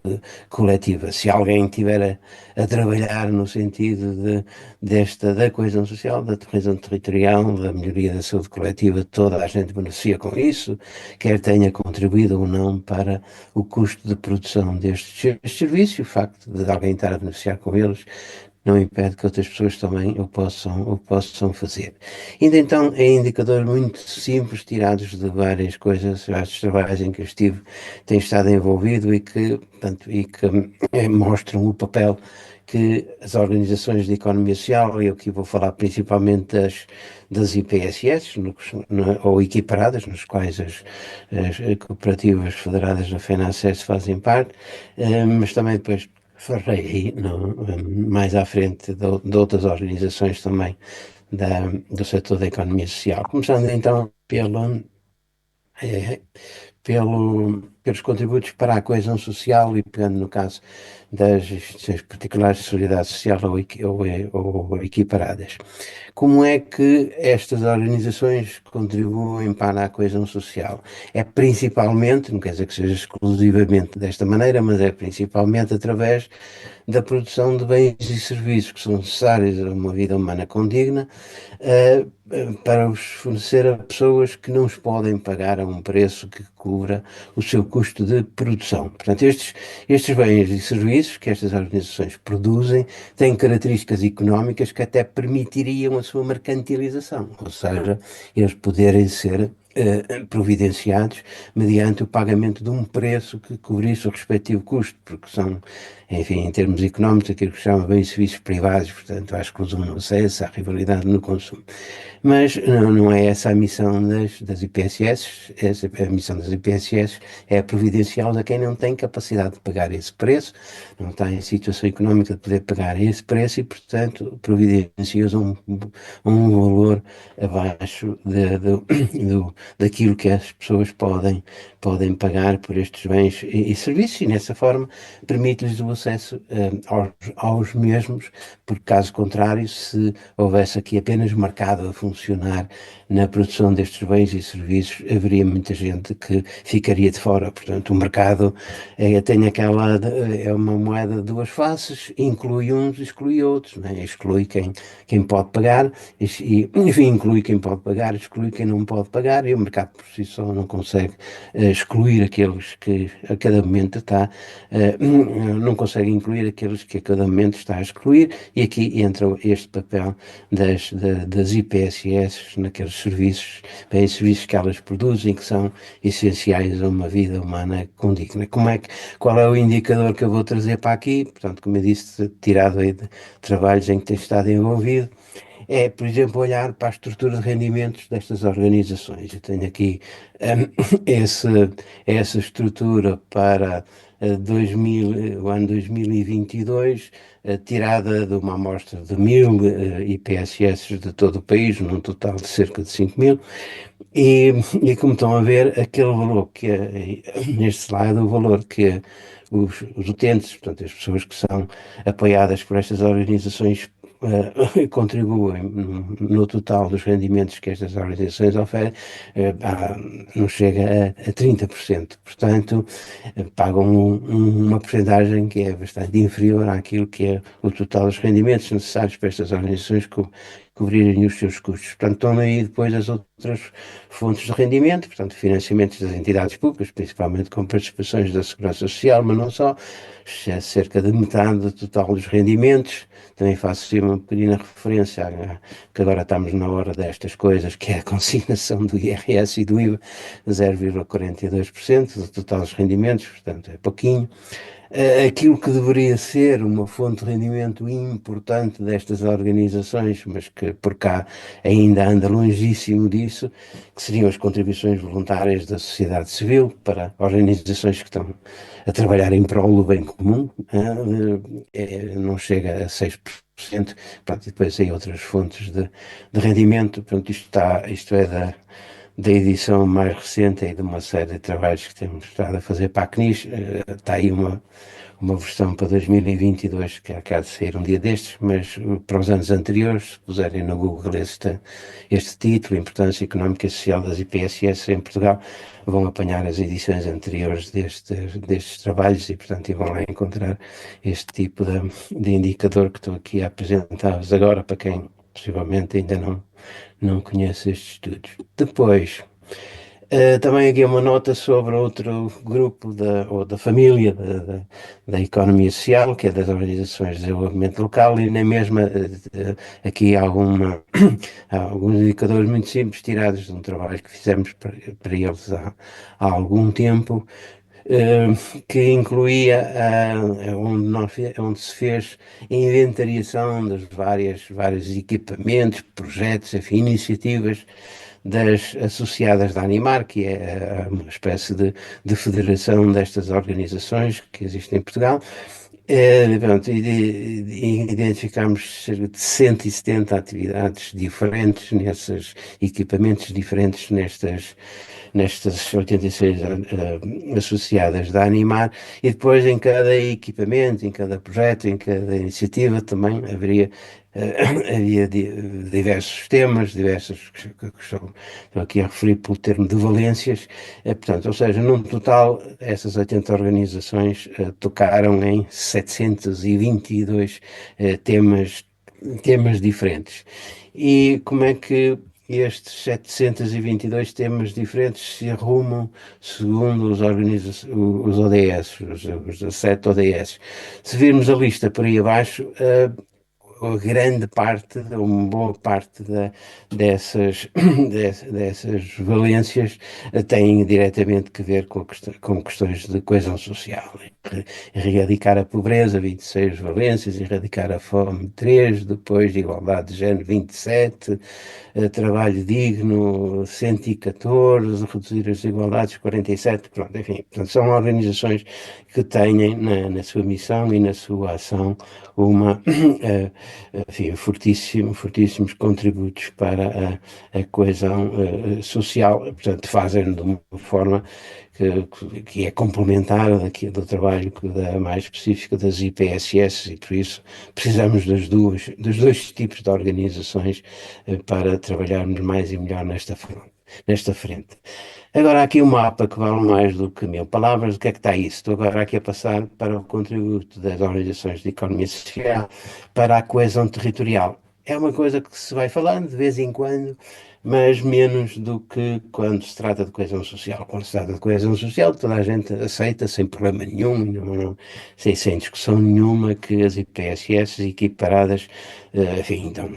coletiva. Se alguém estiver a trabalhar no sentido da coesão social, da coesão territorial, da melhoria da saúde coletiva, toda a gente beneficia com isso, quer tenha contribuído ou não para o custo de produção destes serviços, o facto de alguém estar a beneficiar com eles não impede que outras pessoas também o possam fazer. Ainda então, é indicadores muito simples, tirados de várias coisas, vários trabalhos em que eu estive, tenho estado envolvido e que mostram o papel que as organizações de economia social, e eu aqui vou falar principalmente das IPSS, ou equiparadas, nos quais as cooperativas federadas na FENACES fazem parte, mas também depois farei mais à frente de outras organizações também do setor da economia social. Começando então eh, pelos contributos para a coesão social e pegando no caso das instituições particulares de solidariedade social ou equiparadas. Como é que estas organizações contribuem para a coesão social? É principalmente, não quer dizer que seja exclusivamente desta maneira, mas é principalmente através da produção de bens e serviços que são necessários a uma vida humana condigna, para os fornecer a pessoas que não os podem pagar a um preço que cubra o seu custo de produção. Portanto, estes bens e serviços que estas organizações produzem têm características económicas que até permitiriam a sua mercantilização, ou seja, eles poderem ser providenciados mediante o pagamento de um preço que cobrisse o respectivo custo, porque são, enfim, em termos económicos, aquilo que se chama bens e serviços privados, portanto, à exclusão no acesso, à rivalidade no consumo. Mas não é essa a missão das IPSS. A missão das IPSS é providenciá-los a quem não tem capacidade de pagar esse preço, não está em situação económica de poder pagar esse preço e, portanto, providencia-os um valor abaixo daquilo que as pessoas podem pagar por estes bens e serviços, e nessa forma permite-lhes o acesso aos mesmos, porque caso contrário, se houvesse aqui apenas mercado a funcionar na produção destes bens e serviços, haveria muita gente que ficaria de fora. Portanto, o mercado é uma moeda de duas faces, inclui uns, exclui outros, né? Exclui quem pode pagar, enfim, inclui quem pode pagar, exclui quem não pode pagar, e o mercado por si só não consegue excluir aqueles que a cada momento não consegue incluir aqueles que a cada momento está a excluir, e aqui entra este papel das IPSS naqueles serviços, bens e serviços que elas produzem, que são essenciais a uma vida humana condigna. Qual é o indicador que eu vou trazer para aqui? Portanto, como eu disse, tirado aí de trabalhos em que tenho estado envolvido, é, por exemplo, olhar para a estrutura de rendimentos destas organizações. Eu tenho aqui esse, essa estrutura para o ano 2022, tirada de uma amostra de 1.000 IPSS de todo o país, num total de cerca de 5.000, e como estão a ver, aquele valor neste slide, o valor que os utentes, portanto, as pessoas que são apoiadas por estas organizações contribuem no total dos rendimentos que estas organizações oferem, não chega a 30%. Portanto, pagam uma porcentagem que é bastante inferior àquilo que é o total dos rendimentos necessários para estas organizações cobrirem os seus custos. Portanto, estão aí depois as outras fontes de rendimento, portanto, financiamentos das entidades públicas, principalmente com participações da Segurança Social, mas não só, cerca de metade do total dos rendimentos. Também faço assim uma pequena referência que agora estamos na hora destas coisas, que é a consignação do IRS e do IVA, 0,42% do total dos rendimentos, portanto é pouquinho. Aquilo que deveria ser uma fonte de rendimento importante destas organizações, mas que por cá ainda anda longíssimo disso, que seriam as contribuições voluntárias da sociedade civil para organizações que estão a trabalhar em prol do bem comum, não chega a 6%. Pronto, e depois aí outras fontes de rendimento. Pronto, isto é da edição mais recente e de uma série de trabalhos que temos estado a fazer para a CNIS. Está aí uma versão para 2022 que há de sair um dia destes, mas para os anos anteriores, se puserem no Google este título, Importância Económica e Social das IPSS em Portugal, vão apanhar as edições anteriores destes trabalhos e, portanto, vão lá encontrar este tipo de indicador que estou aqui a apresentar-vos agora, para quem possivelmente ainda não conhece estes estudos. Depois, também aqui uma nota sobre outro grupo ou da família da economia social, que é das organizações de desenvolvimento local, e nem mesmo aqui há alguns indicadores muito simples tirados de um trabalho que fizemos para eles há algum tempo, que incluía onde se fez a inventariação dos vários equipamentos, projetos, enfim, iniciativas das associadas da Animar, que é uma espécie de federação destas organizações que existem em Portugal. Pronto, identificámos cerca de 170 atividades diferentes nesses equipamentos diferentes nestas 86 associadas da Animar, e depois em cada equipamento, em cada projeto, em cada iniciativa também havia diversos temas, estou aqui a referir pelo termo de valências, portanto, ou seja, num total, essas 80 organizações tocaram em 722 temas diferentes. E como é que estes 722 temas diferentes se arrumam segundo os ODS, os 17 ODS? Se virmos a lista por aí abaixo, a grande parte, uma boa parte dessas valências têm diretamente que ver com questões de coesão social. Erradicar a pobreza, 26 valências, erradicar a fome, 3, depois igualdade de género, 27, trabalho digno, 114, reduzir as desigualdades, 47, pronto, enfim, portanto, são organizações que têm na sua missão e na sua ação enfim, fortíssimos contributos para a coesão social, portanto, fazem de uma forma que é complementar do trabalho mais específico das IPSS, e por isso precisamos dos dois tipos de organizações para trabalharmos mais e melhor nesta frente. Agora, há aqui um mapa que vale mais do que 1000 palavras. O que é que está isso? Estou agora aqui a passar para o contributo das organizações de economia social para a coesão territorial. É uma coisa que se vai falando de vez em quando, mas menos do que quando se trata de coesão social. Quando se trata de coesão social, toda a gente aceita sem problema nenhum, sem discussão nenhuma, que as IPSS equiparadas, enfim, estão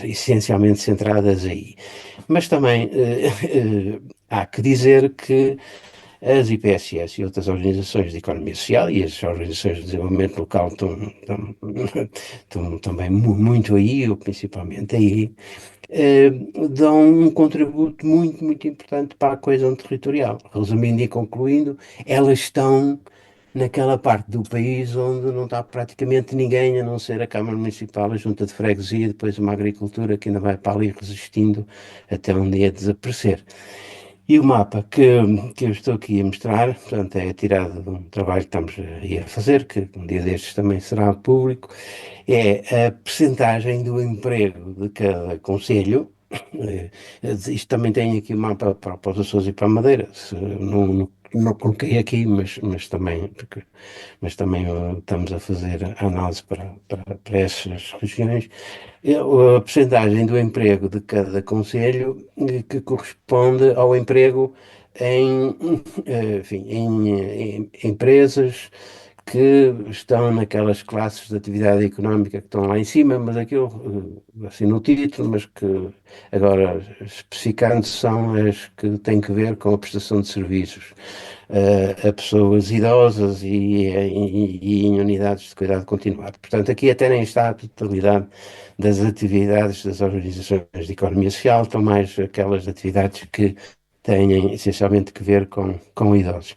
essencialmente centradas aí. Mas também há que dizer que as IPSS e outras organizações de economia social e as organizações de desenvolvimento local estão também muito aí, ou principalmente aí, dão um contributo muito importante para a coesão territorial. Resumindo e concluindo, elas estão naquela parte do país onde não está praticamente ninguém, a não ser a Câmara Municipal, a Junta de Freguesia e depois uma agricultura que ainda vai para ali resistindo até um dia desaparecer. E o mapa que eu estou aqui a mostrar, portanto, é tirado de um trabalho que estamos aí a fazer, que um dia destes também será público, é a percentagem do emprego de cada concelho. Eh, Isto também tem aqui o mapa para os Açores e para a Madeira. Não coloquei aqui, mas também estamos a fazer a análise para essas regiões. A percentagem do emprego de cada concelho que corresponde ao emprego em, enfim, em empresas que estão naquelas classes de atividade económica que estão lá em cima, mas aquilo, assim no título, mas que agora especificando são as que têm que ver com a prestação de serviços a pessoas idosas e em unidades de cuidado continuado. Portanto, aqui até nem está a totalidade das atividades das organizações de economia social, estão mais aquelas atividades que têm essencialmente que ver com idosos.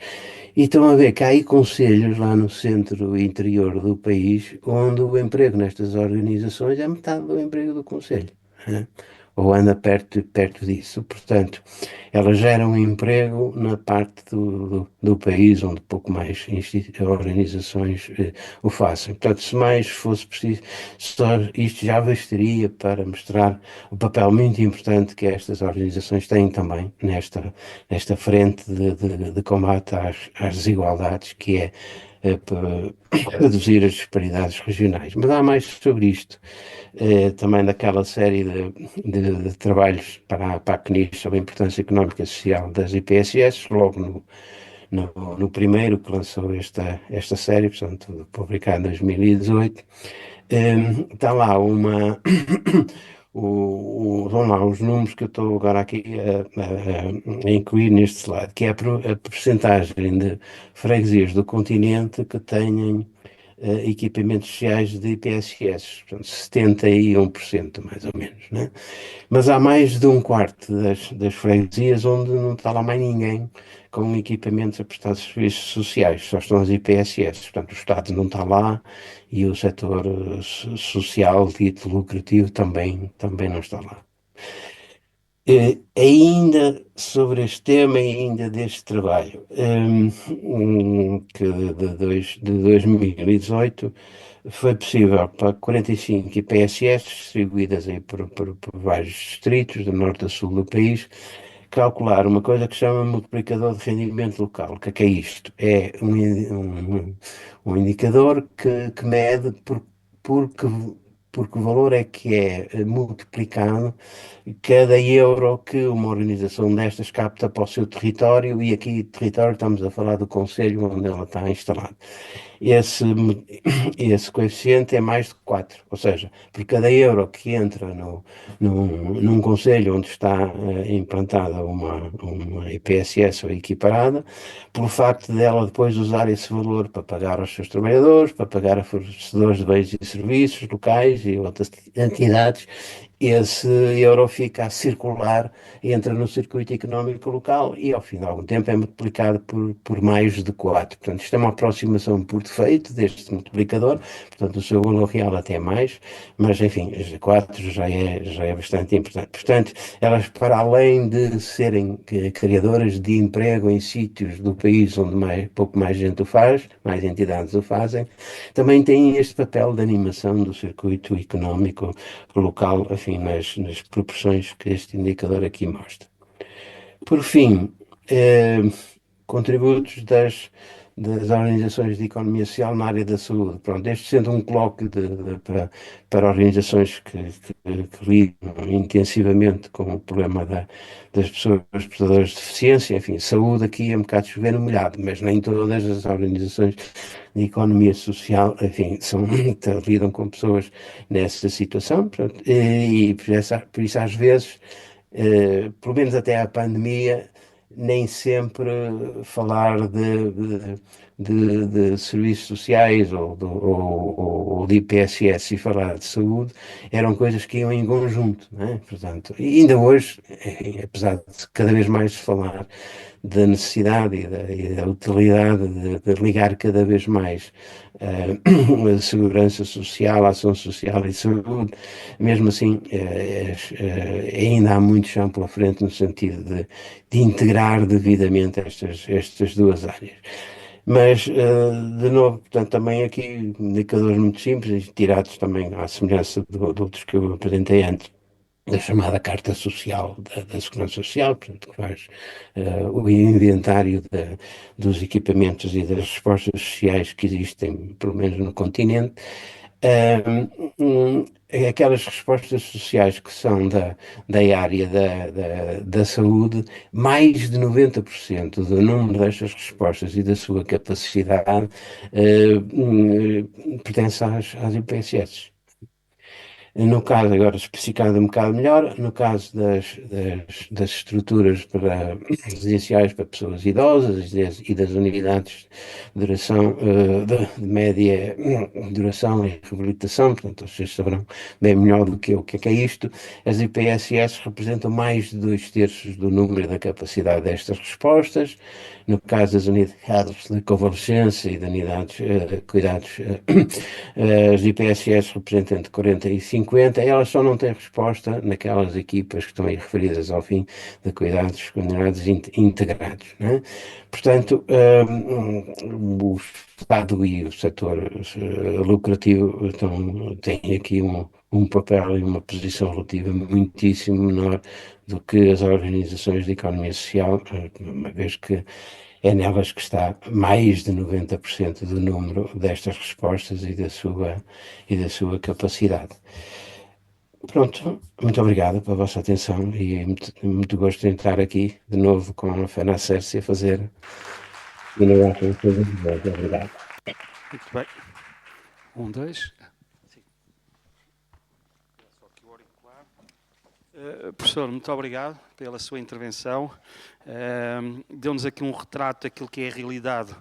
E estão a ver que há aí concelhos lá no centro interior do país onde o emprego nestas organizações é metade do emprego do concelho, né? Ou anda perto disso. Portanto, elas geram emprego na parte do país onde pouco mais organizações o façam. Portanto, se mais fosse preciso, só isto já bastaria para mostrar o papel muito importante que estas organizações têm também nesta frente de combate às desigualdades, que é reduzir as disparidades regionais. Mas há mais sobre isto, também daquela série de trabalhos para a CNIS sobre a importância económica e social das IPSS, logo no primeiro que lançou esta série, portanto, publicado em 2018. Está lá vão lá os números que eu estou agora aqui a incluir neste slide, que é a percentagem de freguesias do continente que têm equipamentos sociais de IPSS, portanto 71% mais ou menos, né? Mas há mais de um quarto das freguesias onde não está lá mais ninguém com equipamentos a prestar serviços sociais, só estão as IPSS, portanto o Estado não está lá e o setor social, dito lucrativo, também não está lá. Ainda sobre este tema e ainda deste trabalho, que de 2018 foi possível para 45 IPSS, distribuídas aí por vários distritos, do norte a sul do país, calcular uma coisa que se chama multiplicador de rendimento local. O que é isto? É um indicador que mede por que, por que valor é que é multiplicado cada euro que uma organização destas capta para o seu território, e aqui território estamos a falar do concelho onde ela está instalada. Esse, esse coeficiente é mais de 4, ou seja, por cada euro que entra num concelho onde está implantada uma IPSS ou equiparada, pelo facto dela depois usar esse valor para pagar aos seus trabalhadores, para pagar a fornecedores de bens e serviços locais e outras entidades, esse euro fica a circular, entra no circuito económico local e ao fim de algum tempo é multiplicado por mais de 4. Portanto, isto é uma aproximação por defeito deste multiplicador, portanto o seu valor real até é mais, mas enfim, 4 já é bastante importante. Portanto, elas para além de serem criadoras de emprego em sítios do país onde pouco mais gente o faz, mais entidades o fazem, também têm este papel de animação do circuito económico local, enfim, nas proporções que este indicador aqui mostra. Por fim, contributos das organizações de economia social na área da saúde. Pronto, este sendo um coloque para organizações que lidam intensivamente com o problema das pessoas portadoras de deficiência, enfim, saúde aqui é um bocado chover no molhado, mas nem todas as organizações de economia social, enfim, lidam com pessoas nessa situação, portanto, e por isso às vezes, pelo menos até à pandemia, nem sempre falar de serviços sociais ou de IPSS e falar de saúde eram coisas que iam em conjunto, não é? Portanto, e ainda hoje, apesar de cada vez mais se falar da necessidade e da utilidade de ligar cada vez mais a segurança social, a ação social e saúde, mesmo assim, ainda há muito chão pela frente no sentido de integrar devidamente estas duas áreas. Mas, de novo, portanto, também aqui indicadores muito simples, tirados também à semelhança de outros que eu apresentei antes, da chamada Carta Social da Segurança Social, portanto, que faz o inventário dos equipamentos e das respostas sociais que existem, pelo menos no continente. Aquelas respostas sociais que são da área da saúde, mais de 90% do número destas respostas e da sua capacidade pertence às IPSS. No caso, agora especificando um bocado melhor, no caso das estruturas residenciais para pessoas idosas e das unidades de duração, de média duração e reabilitação, portanto, vocês saberão bem melhor do que eu o que é isto, as IPSS representam mais de 2/3 do número e da capacidade destas respostas. No caso das unidades de convalescência e de unidades de cuidados, as IPSS representam entre 40 e 50, elas só não têm resposta naquelas equipas que estão aí referidas ao fim de cuidados com unidades integrados, né? Portanto, o Estado e o setor lucrativo têm aqui um papel e uma posição relativa muitíssimo menor do que as organizações de economia social, uma vez que é nelas que está mais de 90% do número destas respostas e da sua capacidade. Pronto, muito obrigado pela vossa atenção e muito gosto de estar aqui de novo com a FENACERSE a fazer inovações. Obrigado. Muito bem. 1, 2. Professor, muito obrigado pela sua intervenção. Deu-nos aqui um retrato daquilo que é a realidade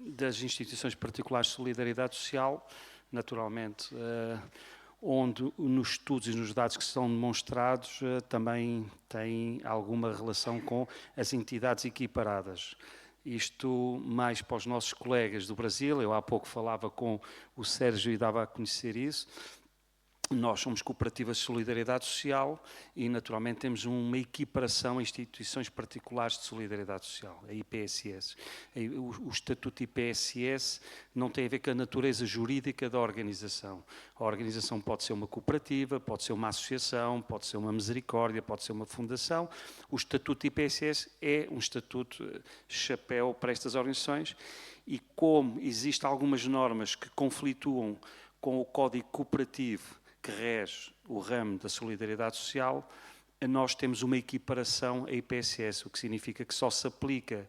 das instituições particulares de solidariedade social, naturalmente, onde nos estudos e nos dados que são demonstrados também tem alguma relação com as entidades equiparadas. Isto mais para os nossos colegas do Brasil, eu há pouco falava com o Sérgio e dava a conhecer isso. Nós somos cooperativas de solidariedade social e, naturalmente, temos uma equiparação a instituições particulares de solidariedade social, a IPSS. O Estatuto IPSS não tem a ver com a natureza jurídica da organização. A organização pode ser uma cooperativa, pode ser uma associação, pode ser uma misericórdia, pode ser uma fundação. O Estatuto IPSS é um estatuto chapéu para estas organizações e, como existem algumas normas que conflituam com o Código Cooperativo que rege o ramo da solidariedade social, nós temos uma equiparação a IPSS, o que significa que só se aplica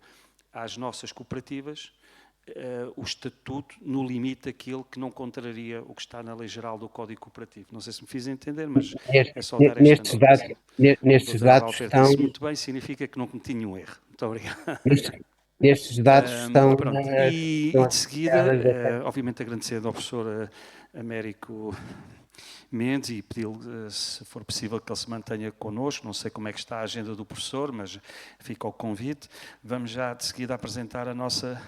às nossas cooperativas o estatuto no limite daquilo que não contraria o que está na lei geral do Código Cooperativo. Não sei se me fiz entender, mas é só dar esta nota. Nestes dados estão... Disse muito bem, significa que não cometi nenhum erro. Muito obrigado. Nestes dados estão... E de seguida, obviamente agradecendo ao professor Américo Mendes e pedi-lhe, se for possível, que ele se mantenha connosco. Não sei como é que está a agenda do professor, mas fica o convite. Vamos já de seguida apresentar a nossa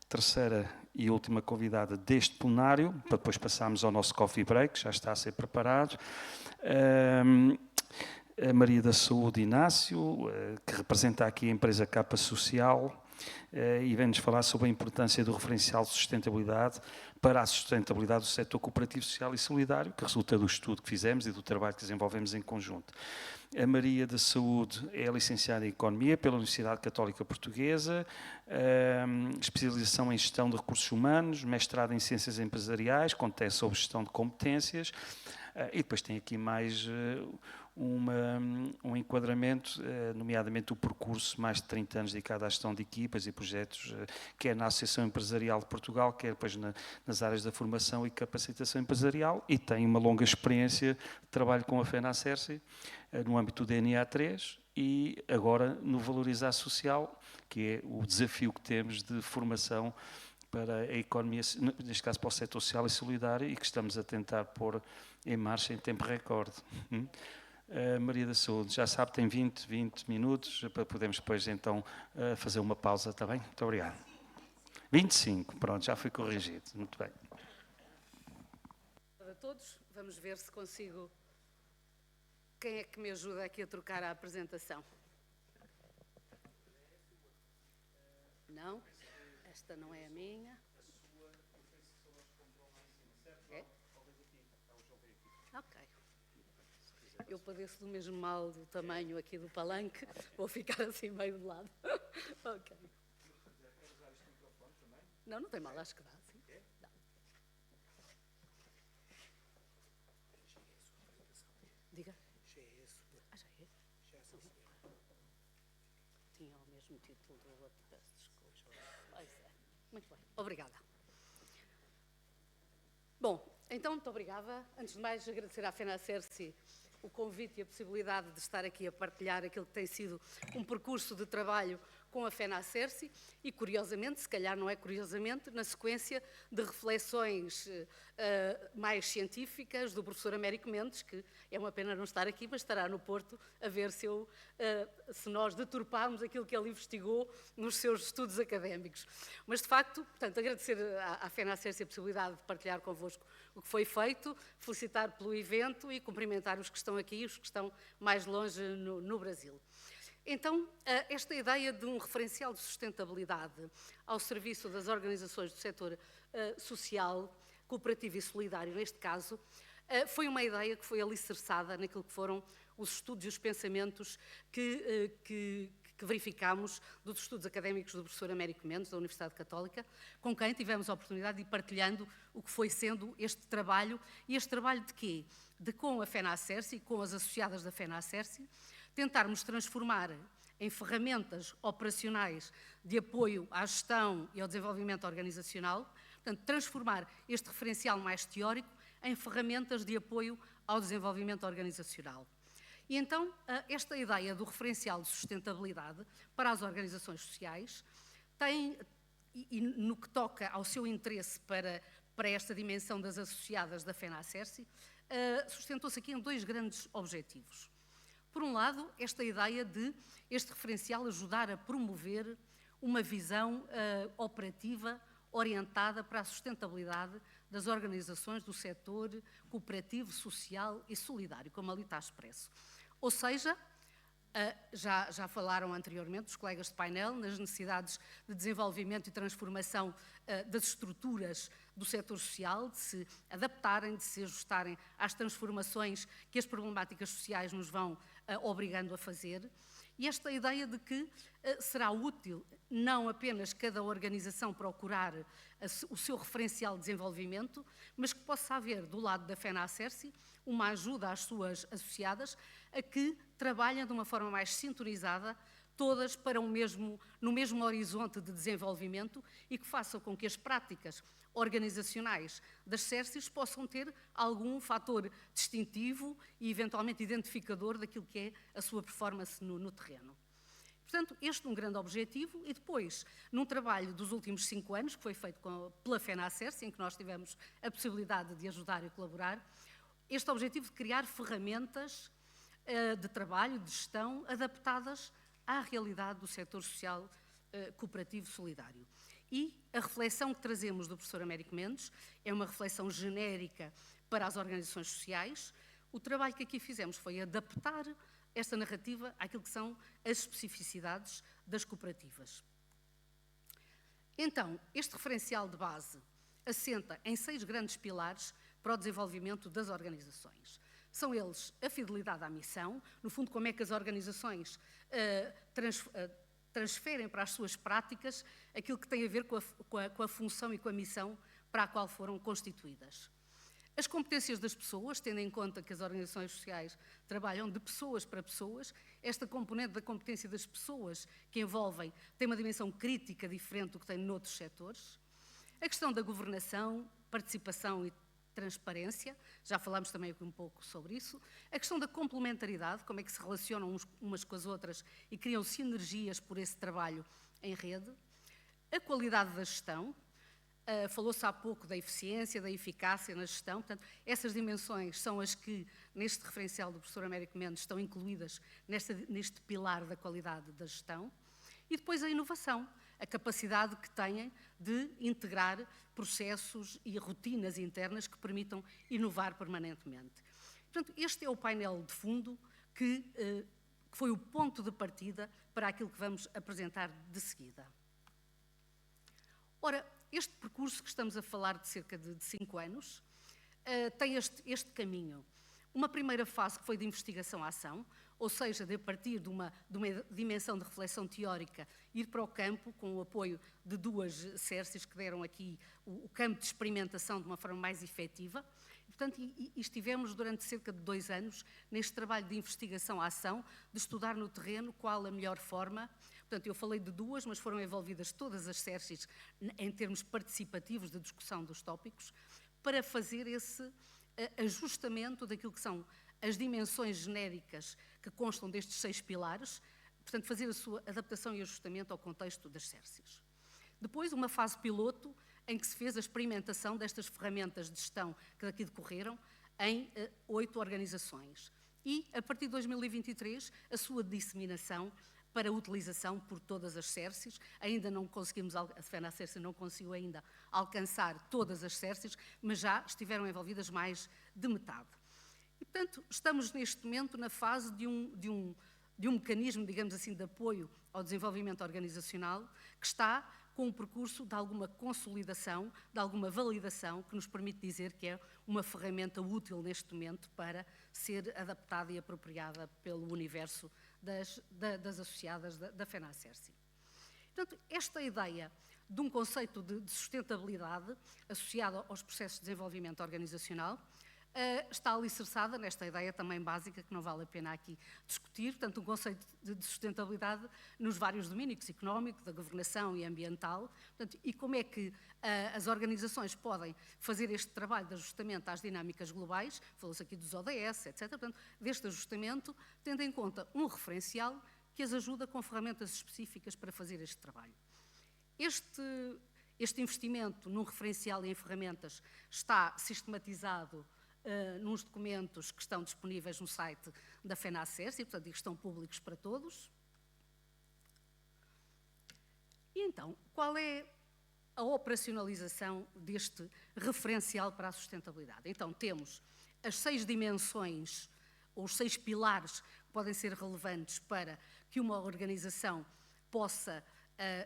terceira e última convidada deste plenário, para depois passarmos ao nosso coffee break, que já está a ser preparado. A Maria da Saúde Inácio, que representa aqui a empresa Capa Social, e vem-nos falar sobre a importância do referencial de sustentabilidade para a sustentabilidade do setor cooperativo, social e solidário, que resulta do estudo que fizemos e do trabalho que desenvolvemos em conjunto. A Maria da Saúde é licenciada em Economia pela Universidade Católica Portuguesa, especialização em Gestão de Recursos Humanos, mestrado em Ciências Empresariais, com tese sobre Gestão de Competências, e depois tem aqui mais um enquadramento, nomeadamente o percurso, mais de 30 anos dedicado à gestão de equipas e projetos, quer na Associação Empresarial de Portugal, quer depois nas áreas da formação e capacitação empresarial, e tem uma longa experiência de trabalho com a FENACERSE, no âmbito do DNA 3 e agora no Valorizar Social, que é o desafio que temos de formação para a economia, neste caso para o setor social e solidário, e que estamos a tentar pôr em marcha em tempo recorde. Maria da Saúde, já sabe, tem 20 minutos, para podermos depois então fazer uma pausa, está bem? Muito obrigado. 25, pronto, já foi corrigido. Muito bem. A todos, vamos ver se consigo... Quem é que me ajuda aqui a trocar a apresentação? Não? Esta não é a minha. É? Ok. Eu padeço do mesmo mal do tamanho aqui do palanque, vou ficar assim meio de lado. Ok. Não, não tem mal, acho que dá, sim. Dá. Diga. Já é? Tinha o mesmo título do outro, peço desculpa. Pois é. Muito bem, obrigada. Bom, então, muito obrigada. Antes de mais, agradecer à FENACERCI o convite e a possibilidade de estar aqui a partilhar aquilo que tem sido um percurso de trabalho com a FENACERCI e, curiosamente, se calhar não é curiosamente, na sequência de reflexões mais científicas do professor Américo Mendes, que é uma pena não estar aqui, mas estará no Porto a ver se nós deturparmos aquilo que ele investigou nos seus estudos académicos. Mas, de facto, portanto, agradecer à FENACERCI a possibilidade de partilhar convosco o que foi feito, felicitar pelo evento e cumprimentar os que estão aqui e os que estão mais longe no Brasil. Então, esta ideia de um referencial de sustentabilidade ao serviço das organizações do setor social, cooperativo e solidário, neste caso, foi uma ideia que foi alicerçada naquilo que foram os estudos e os pensamentos que verificámos dos estudos académicos do professor Américo Mendes, da Universidade Católica, com quem tivemos a oportunidade de ir partilhando o que foi sendo este trabalho. E este trabalho de quê? De, com a FENACERCI, com as associadas da FENACERCI, tentarmos transformar em ferramentas operacionais de apoio à gestão e ao desenvolvimento organizacional, portanto, transformar este referencial mais teórico em ferramentas de apoio ao desenvolvimento organizacional. E então, esta ideia do referencial de sustentabilidade para as organizações sociais tem, e no que toca ao seu interesse para esta dimensão das associadas da FENACERCI, sustentou-se aqui em dois grandes objetivos. Por um lado, esta ideia de este referencial ajudar a promover uma visão operativa orientada para a sustentabilidade das organizações do setor cooperativo, social e solidário, como ali está expresso. Ou seja, já falaram anteriormente os colegas de painel nas necessidades de desenvolvimento e transformação das estruturas do setor social, de se adaptarem, de se ajustarem às transformações que as problemáticas sociais nos vão obrigando a fazer. E esta ideia de que será útil não apenas cada organização procurar o seu referencial de desenvolvimento, mas que possa haver do lado da FENACERCI uma ajuda às suas associadas a que trabalhem de uma forma mais sintonizada, todas para no mesmo horizonte de desenvolvimento e que façam com que as práticas organizacionais das CERCIs possam ter algum fator distintivo e eventualmente identificador daquilo que é a sua performance no terreno. Portanto, este é um grande objetivo e depois, num trabalho dos últimos 5 anos, que foi feito pela FENACERCI, em que nós tivemos a possibilidade de ajudar e colaborar, este objetivo de criar ferramentas de trabalho, de gestão, adaptadas à realidade do setor social cooperativo solidário. E a reflexão que trazemos do professor Américo Mendes é uma reflexão genérica para as organizações sociais. O trabalho que aqui fizemos foi adaptar esta narrativa àquilo que são as especificidades das cooperativas. Então, este referencial de base assenta em 6 grandes pilares para o desenvolvimento das organizações. São eles a fidelidade à missão, no fundo, como é que as organizações transferem para as suas práticas aquilo que tem a ver com a função e com a missão para a qual foram constituídas. As competências das pessoas, tendo em conta que as organizações sociais trabalham de pessoas para pessoas, esta componente da competência das pessoas que envolvem tem uma dimensão crítica diferente do que tem noutros setores. A questão da governação, participação e transparência, já falámos também aqui um pouco sobre isso. A questão da complementaridade, como é que se relacionam umas com as outras e criam sinergias por esse trabalho em rede. A qualidade da gestão, Falou-se há pouco da eficiência, da eficácia na gestão. Portanto, essas dimensões são as que, neste referencial do professor Américo Mendes, estão incluídas neste pilar da qualidade da gestão. E depois a inovação, a capacidade que têm de integrar processos e rotinas internas que permitam inovar permanentemente. Portanto, este é o painel de fundo que foi o ponto de partida para aquilo que vamos apresentar de seguida. Ora, este percurso que estamos a falar de cerca de 5 anos tem este caminho. Uma primeira fase que foi de investigação-ação, ou seja, de a partir de uma dimensão de reflexão teórica, ir para o campo com o apoio de 2 CERCES que deram aqui o campo de experimentação de uma forma mais efetiva. Portanto, estivemos durante cerca de 2 anos neste trabalho de investigação-ação, de estudar no terreno qual a melhor forma. Portanto, eu falei de 2, mas foram envolvidas todas as CERCES em termos participativos de discussão dos tópicos, para fazer esse ajustamento daquilo que são as dimensões genéricas que constam destes 6 pilares, portanto, fazer a sua adaptação e ajustamento ao contexto das CERCES. Depois, uma fase piloto, em que se fez a experimentação destas ferramentas de gestão que daqui decorreram em 8 organizações. E, a partir de 2023, a sua disseminação para utilização por todas as CERCES. Ainda não conseguimos, a FENACERCE não conseguiu ainda alcançar todas as CERCES, mas já estiveram envolvidas mais de metade. E, portanto, estamos neste momento na fase de um mecanismo, digamos assim, de apoio ao desenvolvimento organizacional, que está com um percurso de alguma consolidação, de alguma validação, que nos permite dizer que é uma ferramenta útil neste momento para ser adaptada e apropriada pelo universo das associadas da FENACERCE. Portanto, esta ideia de um conceito de sustentabilidade associado aos processos de desenvolvimento organizacional está alicerçada nesta ideia também básica, que não vale a pena aqui discutir, portanto, um conceito de sustentabilidade nos vários domínios, económico, da governação e ambiental, portanto, e como é que as organizações podem fazer este trabalho de ajustamento às dinâmicas globais, falou-se aqui dos ODS, etc., portanto, deste ajustamento, tendo em conta um referencial que as ajuda com ferramentas específicas para fazer este trabalho. Este investimento num referencial e em ferramentas está sistematizado nos documentos que estão disponíveis no site da FENACERCE e, portanto, estão públicos para todos. E então, qual é a operacionalização deste referencial para a sustentabilidade? Então, temos as 6 dimensões, ou os 6 pilares que podem ser relevantes para que uma organização possa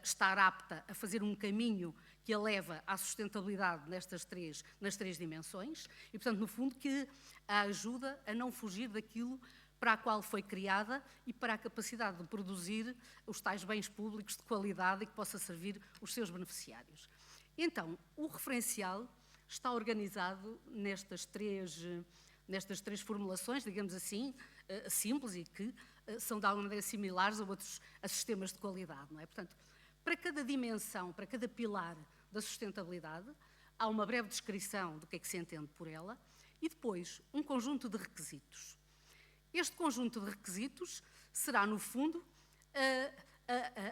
estar apta a fazer um caminho que a leva à sustentabilidade nas três dimensões e, portanto, no fundo, que a ajuda a não fugir daquilo para a qual foi criada e para a capacidade de produzir os tais bens públicos de qualidade e que possa servir os seus beneficiários. Então, o referencial está organizado nestas três formulações, digamos assim, simples e que são de alguma maneira similares a sistemas de qualidade, não é? Portanto, para cada dimensão, para cada pilar da sustentabilidade, há uma breve descrição do que é que se entende por ela e depois um conjunto de requisitos. Este conjunto de requisitos será, no fundo,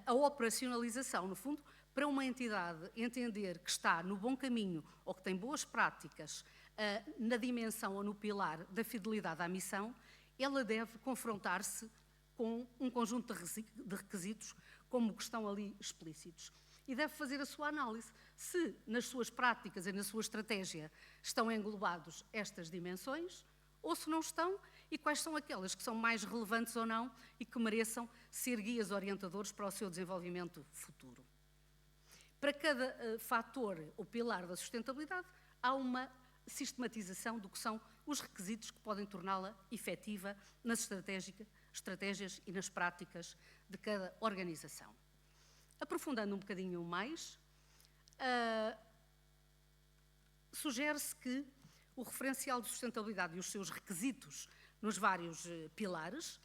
a operacionalização, no fundo, para uma entidade entender que está no bom caminho ou que tem boas práticas na dimensão ou no pilar da fidelidade à missão, ela deve confrontar-se com um conjunto de requisitos como que estão ali explícitos. E deve fazer a sua análise. Se nas suas práticas e na sua estratégia estão englobados estas dimensões, ou se não estão, e quais são aquelas que são mais relevantes ou não e que mereçam ser guias orientadores para o seu desenvolvimento futuro. Para cada fator ou pilar da sustentabilidade, há uma sistematização do que são os requisitos que podem torná-la efetiva nas estratégias e nas práticas de cada organização. Aprofundando um bocadinho mais, sugere-se que o referencial de sustentabilidade e os seus requisitos nos vários pilares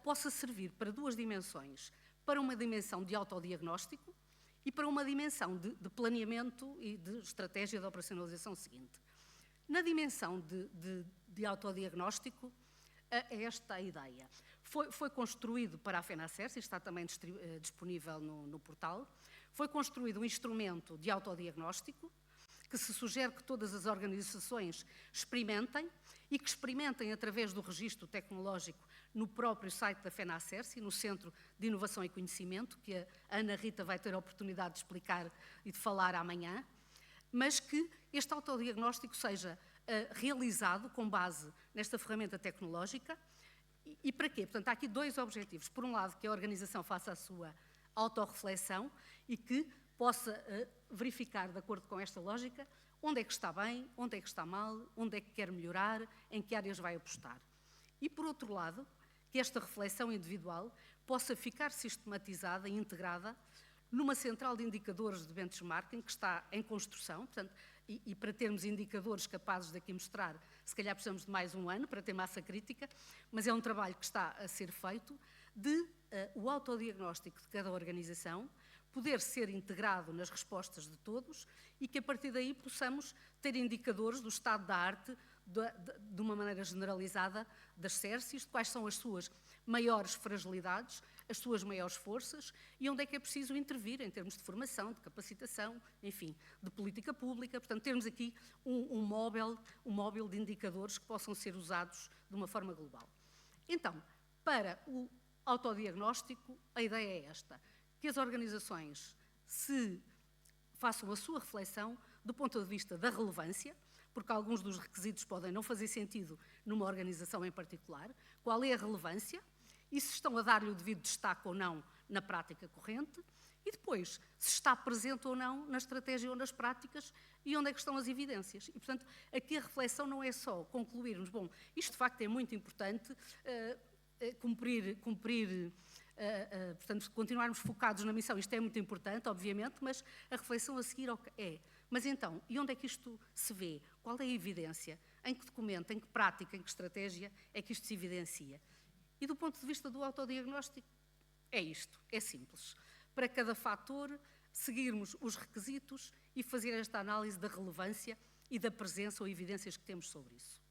possa servir para 2 dimensões, para uma dimensão de autodiagnóstico e para uma dimensão de planeamento e de estratégia de operacionalização seguinte. Na dimensão de autodiagnóstico, é esta a ideia. Foi construído para a FENACERCE, e está também disponível no portal, foi construído um instrumento de autodiagnóstico que se sugere que todas as organizações experimentem e que experimentem através do registro tecnológico no próprio site da FENACERSI, no Centro de Inovação e Conhecimento, que a Ana Rita vai ter a oportunidade de explicar e de falar amanhã, mas que este autodiagnóstico seja realizado com base nesta ferramenta tecnológica. E para quê? Portanto, há aqui dois objetivos. Por um lado, que a organização faça a sua autorreflexão e que possa verificar, de acordo com esta lógica, onde é que está bem, onde é que está mal, onde é que quer melhorar, em que áreas vai apostar. E, por outro lado, que esta reflexão individual possa ficar sistematizada e integrada numa central de indicadores de benchmarking que está em construção, portanto, e para termos indicadores capazes de aqui mostrar, se calhar precisamos de mais um ano para ter massa crítica, mas é um trabalho que está a ser feito de o autodiagnóstico de cada organização poder ser integrado nas respostas de todos e que a partir daí possamos ter indicadores do estado da arte de uma maneira generalizada das CERSIs, de quais são as suas maiores fragilidades, as suas maiores forças e onde é que é preciso intervir em termos de formação, de capacitação, enfim, de política pública. Portanto, termos aqui um móvel de indicadores que possam ser usados de uma forma global. Então, para o autodiagnóstico, a ideia é esta, que as organizações se façam a sua reflexão do ponto de vista da relevância, porque alguns dos requisitos podem não fazer sentido numa organização em particular, qual é a relevância, e se estão a dar-lhe o devido destaque ou não na prática corrente, e depois, se está presente ou não na estratégia ou nas práticas, e onde é que estão as evidências. E, portanto, aqui a reflexão não é só concluirmos, bom, isto de facto é muito importante, portanto, continuarmos focados na missão, isto é muito importante, obviamente, mas a reflexão a seguir é, mas então, e onde é que isto se vê? Qual é a evidência? Em que documento, em que prática, em que estratégia é que isto se evidencia? E do ponto de vista do autodiagnóstico, é isto, é simples. Para cada fator, seguirmos os requisitos e fazer esta análise da relevância e da presença ou evidências que temos sobre isso.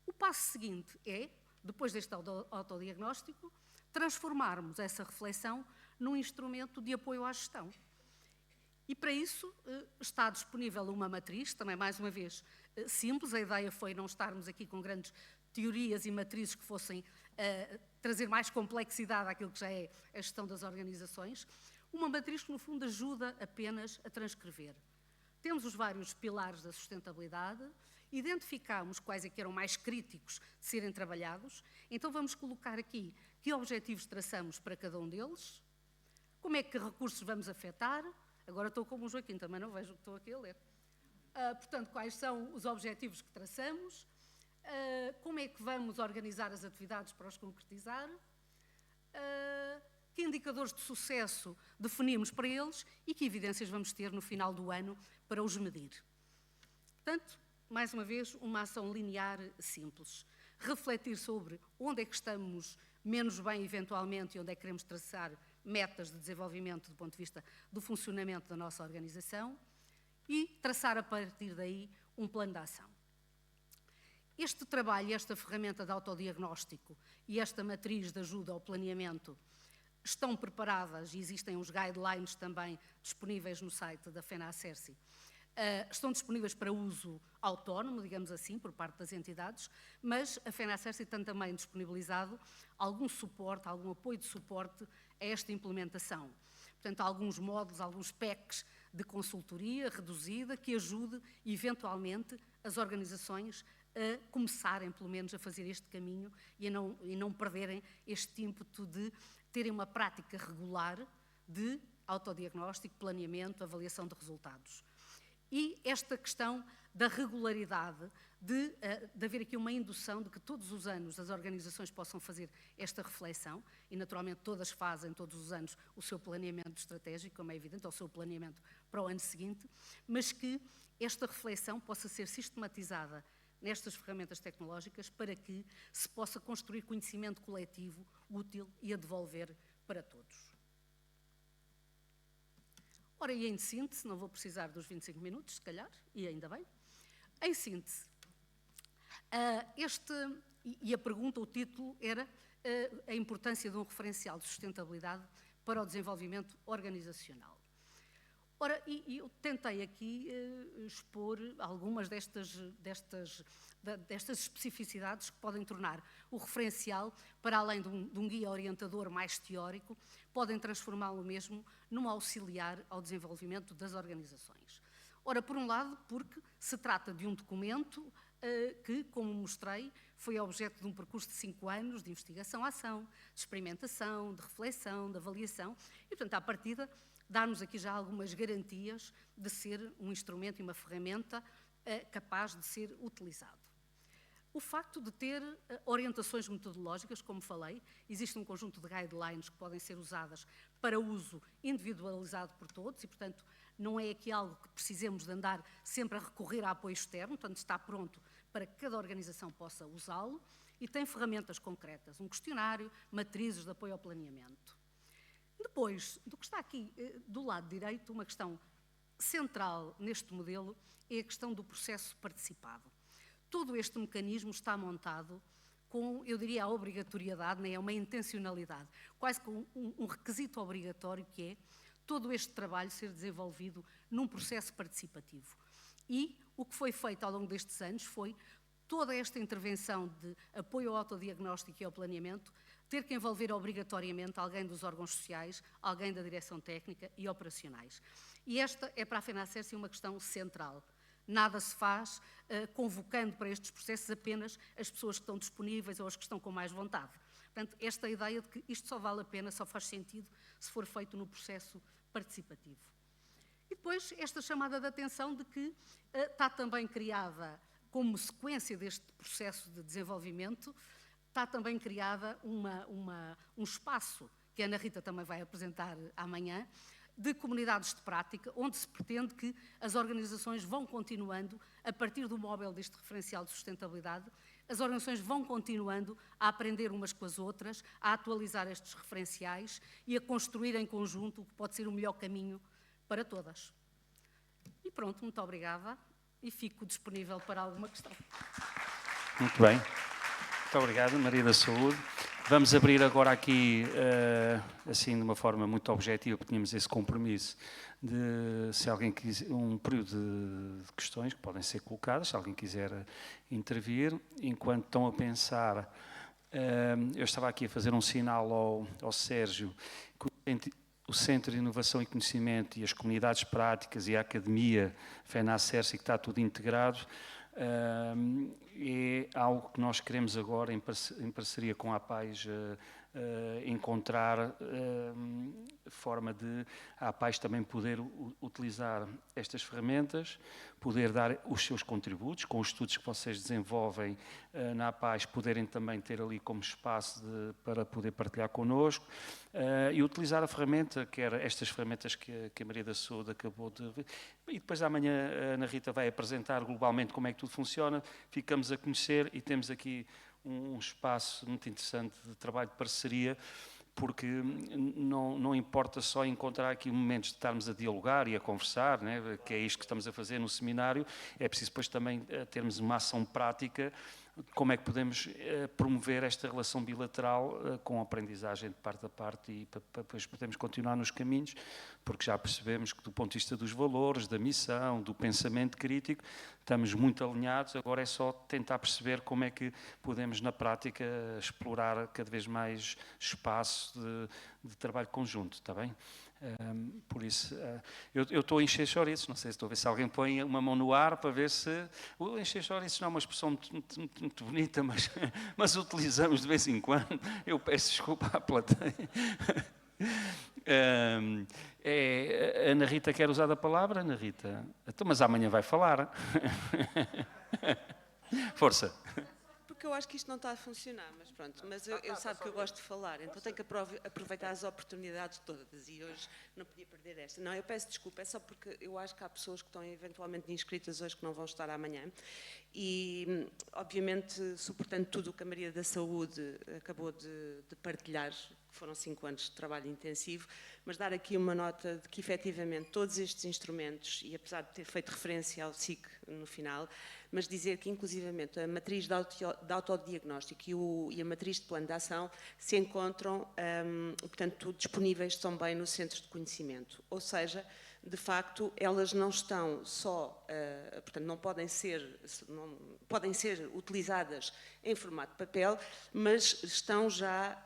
O passo seguinte é, depois deste autodiagnóstico, transformarmos essa reflexão num instrumento de apoio à gestão. E para isso está disponível uma matriz, também mais uma vez simples, a ideia foi não estarmos aqui com grandes teorias e matrizes que fossem trazer mais complexidade àquilo que já é a gestão das organizações, uma matriz que no fundo ajuda apenas a transcrever. Temos os vários pilares da sustentabilidade, identificamos quais é que eram mais críticos de serem trabalhados, então vamos colocar aqui que objetivos traçamos para cada um deles, como é que recursos vamos afetar, agora estou como o Joaquim, também não vejo o que estou aqui a ler. Portanto, quais são os objetivos que traçamos, como é que vamos organizar as atividades para os concretizar, que indicadores de sucesso definimos para eles e que evidências vamos ter no final do ano para os medir. Portanto, mais uma vez, uma ação linear simples. Refletir sobre onde é que estamos menos bem, eventualmente, e onde é que queremos traçar metas de desenvolvimento do ponto de vista do funcionamento da nossa organização e traçar a partir daí um plano de ação. Este trabalho, esta ferramenta de autodiagnóstico e esta matriz de ajuda ao planeamento estão preparadas e existem os guidelines também disponíveis no site da FENACERSI. Estão disponíveis para uso autónomo, digamos assim, por parte das entidades, mas a FENACERSI tem também disponibilizado algum suporte, algum apoio de suporte a esta implementação. Portanto, alguns módulos, alguns packs de consultoria reduzida que ajude, eventualmente, as organizações a começarem, pelo menos, a fazer este caminho e não perderem este ímpeto de terem uma prática regular de autodiagnóstico, planeamento, avaliação de resultados. E esta questão da regularidade, de haver aqui uma indução de que todos os anos as organizações possam fazer esta reflexão, e naturalmente todas fazem todos os anos o seu planeamento estratégico, como é evidente, ou o seu planeamento para o ano seguinte, mas que esta reflexão possa ser sistematizada nestas ferramentas tecnológicas para que se possa construir conhecimento coletivo útil e a devolver para todos. Ora, e em síntese, não vou precisar dos 25 minutos, se calhar, e ainda bem. Em síntese, e a pergunta, o título era a importância de um referencial de sustentabilidade para o desenvolvimento organizacional. Ora, e eu tentei aqui expor algumas destas especificidades que podem tornar o referencial, para além de um guia orientador mais teórico, podem transformá-lo mesmo num auxiliar ao desenvolvimento das organizações. Ora, por um lado, porque se trata de um documento que, como mostrei, foi objeto de um percurso de 5 anos de investigação-ação, de experimentação, de reflexão, de avaliação, e, portanto, à partida, dar-nos aqui já algumas garantias de ser um instrumento e uma ferramenta capaz de ser utilizado. O facto de ter orientações metodológicas, como falei, existe um conjunto de guidelines que podem ser usadas para uso individualizado por todos e, portanto, não é aqui algo que precisemos de andar sempre a recorrer a apoio externo, portanto, está pronto para que cada organização possa usá-lo e tem ferramentas concretas, um questionário, matrizes de apoio ao planeamento. Depois, do que está aqui do lado direito, uma questão central neste modelo é a questão do processo participado. Todo este mecanismo está montado com, eu diria, a obrigatoriedade, né? É uma intencionalidade, quase com um requisito obrigatório que é todo este trabalho ser desenvolvido num processo participativo. E o que foi feito ao longo destes anos foi toda esta intervenção de apoio ao autodiagnóstico e ao planeamento ter que envolver obrigatoriamente alguém dos órgãos sociais, alguém da direção técnica e operacionais. E esta é para a FENACERSI uma questão central. Nada se faz convocando para estes processos apenas as pessoas que estão disponíveis ou as que estão com mais vontade. Portanto, esta ideia de que isto só vale a pena, só faz sentido se for feito no processo participativo. E depois esta chamada de atenção de que está também criada, como sequência deste processo de desenvolvimento, está também criada um espaço, que a Ana Rita também vai apresentar amanhã, de comunidades de prática, onde se pretende que as organizações vão continuando, a partir do móvel deste referencial de sustentabilidade, as organizações vão continuando a aprender umas com as outras, a atualizar estes referenciais e a construir em conjunto o que pode ser o melhor caminho para todas. E pronto, muito obrigada e fico disponível para alguma questão. Muito bem. Muito obrigado, Maria da Saúde. Vamos abrir agora aqui, assim, de uma forma muito objetiva, porque tínhamos esse compromisso de, se alguém quiser, um período de questões que podem ser colocadas, se alguém quiser intervir. Enquanto estão a pensar, eu estava aqui a fazer um sinal ao Sérgio, que o Centro de Inovação e Conhecimento e as comunidades práticas e a Academia FENACERSI, que está tudo integrado, é algo que nós queremos agora, em parceria com a APAES, encontrar forma de a APAES também poder utilizar estas ferramentas, poder dar os seus contributos, com os estudos que vocês desenvolvem na APAES, poderem também ter ali como espaço para poder partilhar connosco, e utilizar a ferramenta, que era estas ferramentas que a Maria da Saúde acabou de ver. E depois amanhã a Ana Rita vai apresentar globalmente como é que tudo funciona, ficamos a conhecer e temos aqui um espaço muito interessante de trabalho de parceria, porque não importa só encontrar aqui momentos de estarmos a dialogar e a conversar, né, que é isto que estamos a fazer no seminário, é preciso depois também termos uma ação prática, como é que podemos promover esta relação bilateral com a aprendizagem de parte a parte e para depois podermos continuar nos caminhos, porque já percebemos que do ponto de vista dos valores, da missão, do pensamento crítico, estamos muito alinhados, agora é só tentar perceber como é que podemos na prática explorar cada vez mais espaço de trabalho conjunto, está bem? Por isso, eu estou a encher chouriços, não sei se estou a ver se alguém põe uma mão no ar para ver se... encher chouriços não é uma expressão muito bonita, mas utilizamos de vez em quando. Eu peço desculpa à plateia. A Ana Rita quer usar a palavra, Ana Rita? Então, mas amanhã vai falar. Força. Porque eu acho que isto não está a funcionar, mas pronto, mas eu sabe que eu gosto de falar, então tenho que aproveitar as oportunidades todas e hoje não podia perder esta. Não, eu peço desculpa, é só porque eu acho que há pessoas que estão eventualmente inscritas hoje que não vão estar amanhã e, obviamente, suportando tudo o que a Maria da Saúde acabou de partilhar, foram 5 anos de trabalho intensivo, mas dar aqui uma nota de que, efetivamente, todos estes instrumentos, e apesar de ter feito referência ao SIC no final, mas dizer que, inclusivamente, a matriz de autodiagnóstico e a matriz de plano de ação se encontram, portanto, disponíveis também no centro de conhecimento. Ou seja, de facto, elas não estão só, portanto, podem ser utilizadas em formato de papel, mas estão já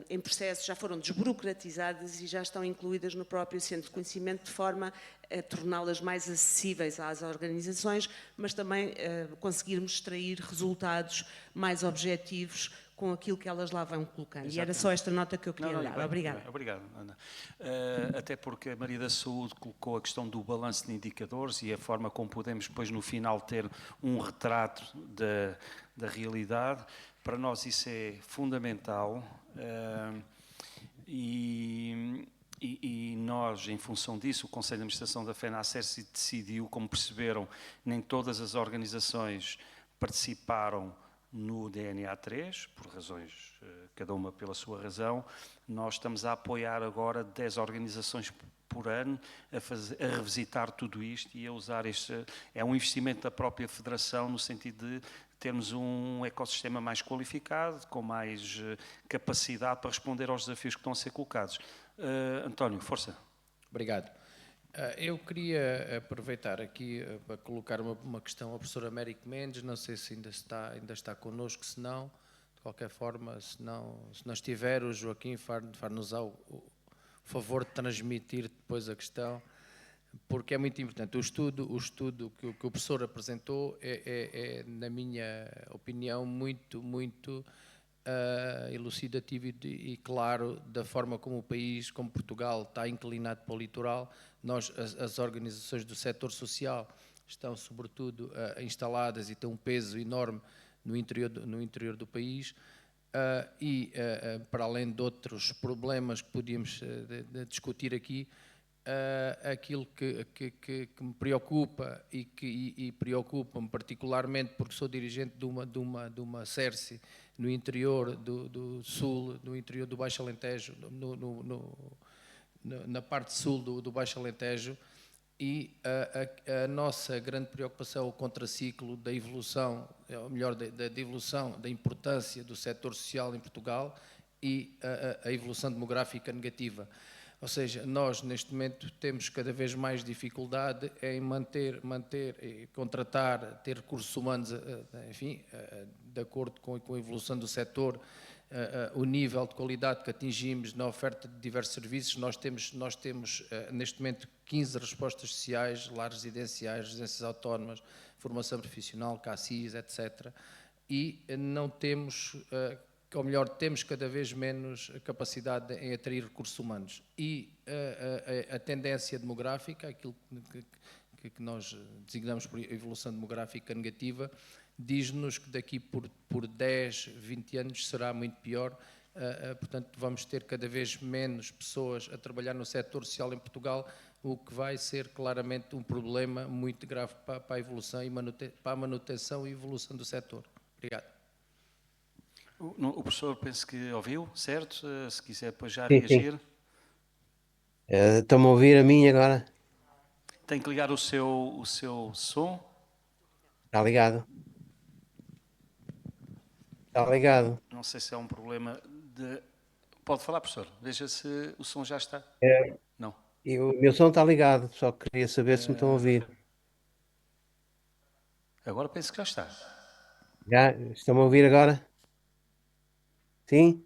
em processo, já foram desburocratizadas e já estão incluídas no próprio centro de conhecimento, de forma a torná-las mais acessíveis às organizações, mas também conseguirmos extrair resultados mais objetivos com aquilo que elas lá vão colocando. Exatamente. E era só esta nota que eu queria dar. Obrigada. Obrigado, Ana. Até porque a Maria da Saúde colocou a questão do balanço de indicadores e a forma como podemos depois no final ter um retrato da realidade. Para nós isso é fundamental e nós, em função disso, o Conselho de Administração da FENACERSI decidiu, como perceberam, nem todas as organizações participaram no DNA 3, por razões, cada uma pela sua razão. Nós estamos a apoiar agora 10 organizações por ano a revisitar tudo isto e a usar este... É um investimento da própria Federação no sentido de termos um ecossistema mais qualificado, com mais capacidade para responder aos desafios que estão a ser colocados. António, força. Obrigado. Eu queria aproveitar aqui para colocar uma questão ao professor Américo Mendes, não sei se ainda está connosco, se não, de qualquer forma, se não estiver, o Joaquim far-nos o favor de transmitir depois a questão, porque é muito importante. O estudo que o professor apresentou é, na minha opinião, muito elucidativo e claro da forma como o país, como Portugal, está inclinado para o litoral. As organizações do setor social estão, sobretudo, instaladas e têm um peso enorme no interior do país para além de outros problemas que podíamos discutir aqui, aquilo que me preocupa e preocupa-me particularmente porque sou dirigente de uma CERSI no interior do Sul, no interior do Baixo Alentejo, na parte sul do Baixo Alentejo, e a nossa grande preocupação é o contraciclo da evolução, ou melhor, da evolução, da importância do setor social em Portugal e a evolução demográfica negativa. Ou seja, nós neste momento temos cada vez mais dificuldade em manter e contratar, ter recursos humanos, enfim, de acordo com a evolução do setor, o nível de qualidade que atingimos na oferta de diversos serviços. Nós temos neste momento 15 respostas sociais, lares residenciais, residências autónomas, formação profissional, CACIS, etc. E não temos... ou melhor, temos cada vez menos capacidade em atrair recursos humanos. E a tendência demográfica, aquilo que nós designamos por evolução demográfica negativa, diz-nos que daqui por 10, 20 anos será muito pior. Portanto, vamos ter cada vez menos pessoas a trabalhar no setor social em Portugal, o que vai ser claramente um problema muito grave para a evolução e para a manutenção e evolução do setor. Obrigado. O professor penso que ouviu, certo? Se quiser depois já Sim, reagir. sim. Estão-me a ouvir a mim agora? Tem que ligar o seu som. Está ligado? Está ligado? Não sei se é um problema de... Pode falar, professor. Veja se o som já está. Não. E o meu som está ligado, só queria saber se me estão a ouvir. Agora penso que já está. Já? Estão-me a ouvir agora? Sim?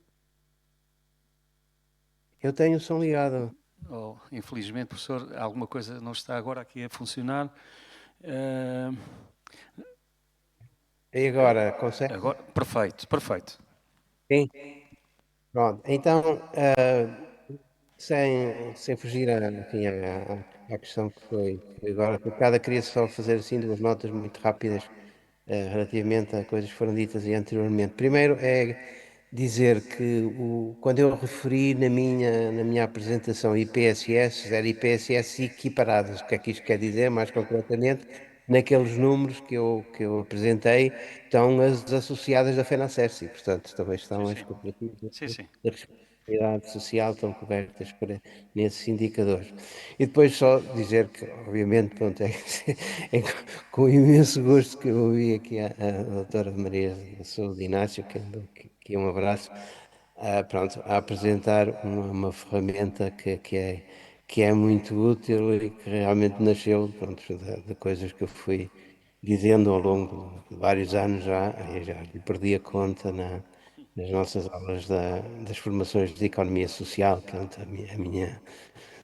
Eu tenho o som ligado. Oh, infelizmente, professor, alguma coisa não está agora aqui a funcionar. E agora, consegue? Agora, perfeito. Sim? Pronto, então, sem fugir enfim, à questão que foi agora colocada, queria só fazer assim 2 notas muito rápidas relativamente a coisas que foram ditas anteriormente. Primeiro é dizer que quando eu referi na minha apresentação IPSS, era IPSS equiparadas. O que é que isto quer dizer, mais concretamente? Naqueles números que eu apresentei, estão as associadas da FENACERSI, portanto, também estão as cooperativas Sim. Seguridade Social estão cobertas nesses indicadores. E depois só dizer que, obviamente, pronto, é com imenso gosto que eu ouvi aqui a doutora Maria da Saúde Inácio, que é um abraço, pronto, a apresentar uma ferramenta que é muito útil e que realmente nasceu, pronto, de coisas que eu fui dizendo ao longo de vários anos já, e já lhe perdi a conta nas nossas aulas das formações de economia social, que é a minha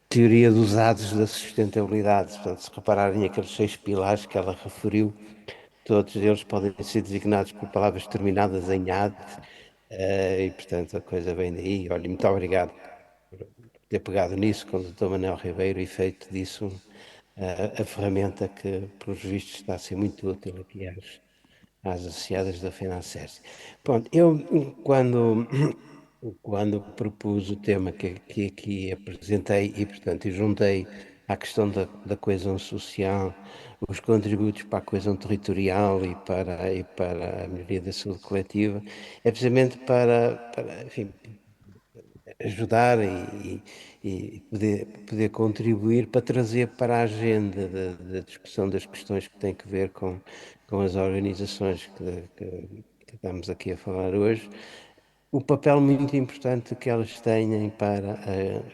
teoria dos dados da sustentabilidade. Portanto, se repararem aqueles 6 pilares que ela referiu, todos eles podem ser designados por palavras terminadas em "ad", e portanto a coisa vem daí. Olha, muito obrigado por ter pegado nisso com o Dr. Manuel Ribeiro e feito disso a ferramenta que, pelos vistos, está a ser muito útil aqui às associadas da FENACERS. Pronto, eu quando propus o tema que aqui apresentei e, portanto, juntei à questão da coesão social, os contributos para a coesão territorial e para a melhoria da saúde coletiva, é precisamente enfim, ajudar e poder contribuir para trazer para a agenda da discussão das questões que têm que ver com as organizações que estamos aqui a falar hoje, o papel muito importante que elas têm para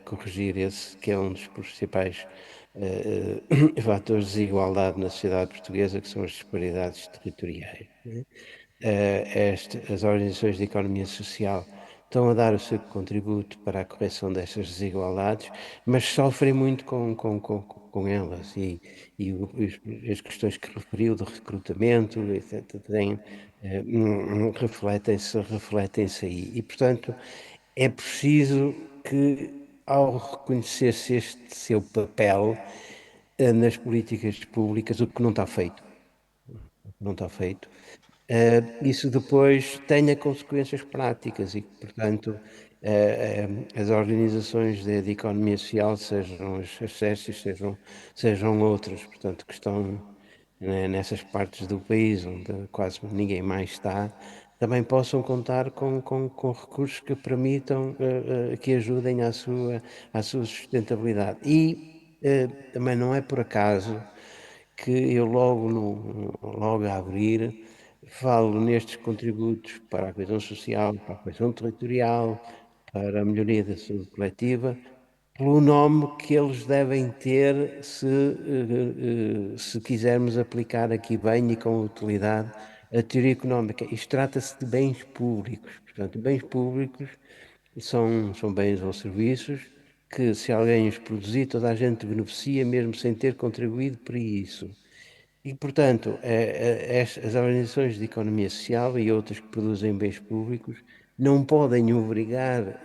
corrigir esse, que é um dos principais fatores de desigualdade na sociedade portuguesa, que são as disparidades territoriais, né? As organizações de economia social estão a dar o seu contributo para a correção destas desigualdades, mas sofrem muito com elas as questões que referiu de recrutamento, etc., refletem-se aí. E, portanto, é preciso que, ao reconhecer-se este seu papel nas políticas públicas, o que não está feito, isso depois tenha consequências práticas e que, portanto, as organizações de economia social, sejam as SESCs, sejam outras, portanto, que estão, né, nessas partes do país onde quase ninguém mais está, também possam contar com recursos que permitam, que ajudem à sua sustentabilidade. E também não é por acaso que eu logo a abrir falo nestes contributos para a coesão social, para a coesão territorial, para a melhoria da saúde coletiva, pelo nome que eles devem ter se quisermos aplicar aqui bem e com utilidade a teoria económica. Isto trata-se de bens públicos. Portanto, bens públicos são bens ou serviços que, se alguém os produzir, toda a gente beneficia, mesmo sem ter contribuído para isso. E, portanto, as organizações de economia social e outras que produzem bens públicos não podem obrigar